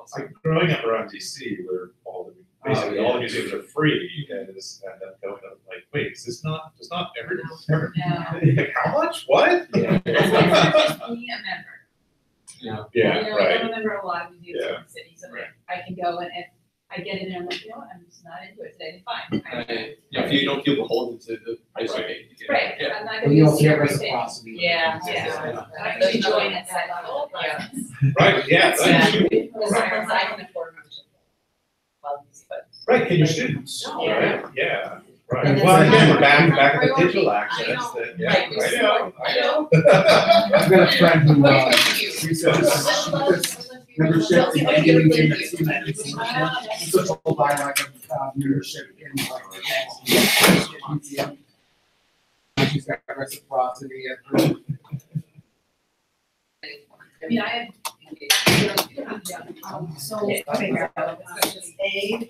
It's like growing up around DC, where basically all the museums are free, you guys end up going up like, wait, does not every, like, how much, what? Yeah. That's why it's just me a member. Yeah. Yeah, I'm right, a member of a lot of museums in Yeah. the city, so Right. I can go and if I get in there, I'm like, you know what, I'm just not into it today, fine. Right. Yeah, if you don't feel beholden to the price you pay. you get- Right, Yeah. I'm not And gonna you be don't feel everything. reciprocity. Yeah, Yeah. I can join at that level, but. right, yeah, Yeah. Sometimes I can afford membership. But. right, can your students, No. right, yeah, right. And Well, it's again, like- we're back at the Priority. digital I access, know. that, yeah, Right, I know. I've got a friend who, Thank you. researches membership in any museum that's in that museum. So she'll buy like a membership in like a museum. She's got reciprocity at her. I mean, I have. So, okay, so it's staid,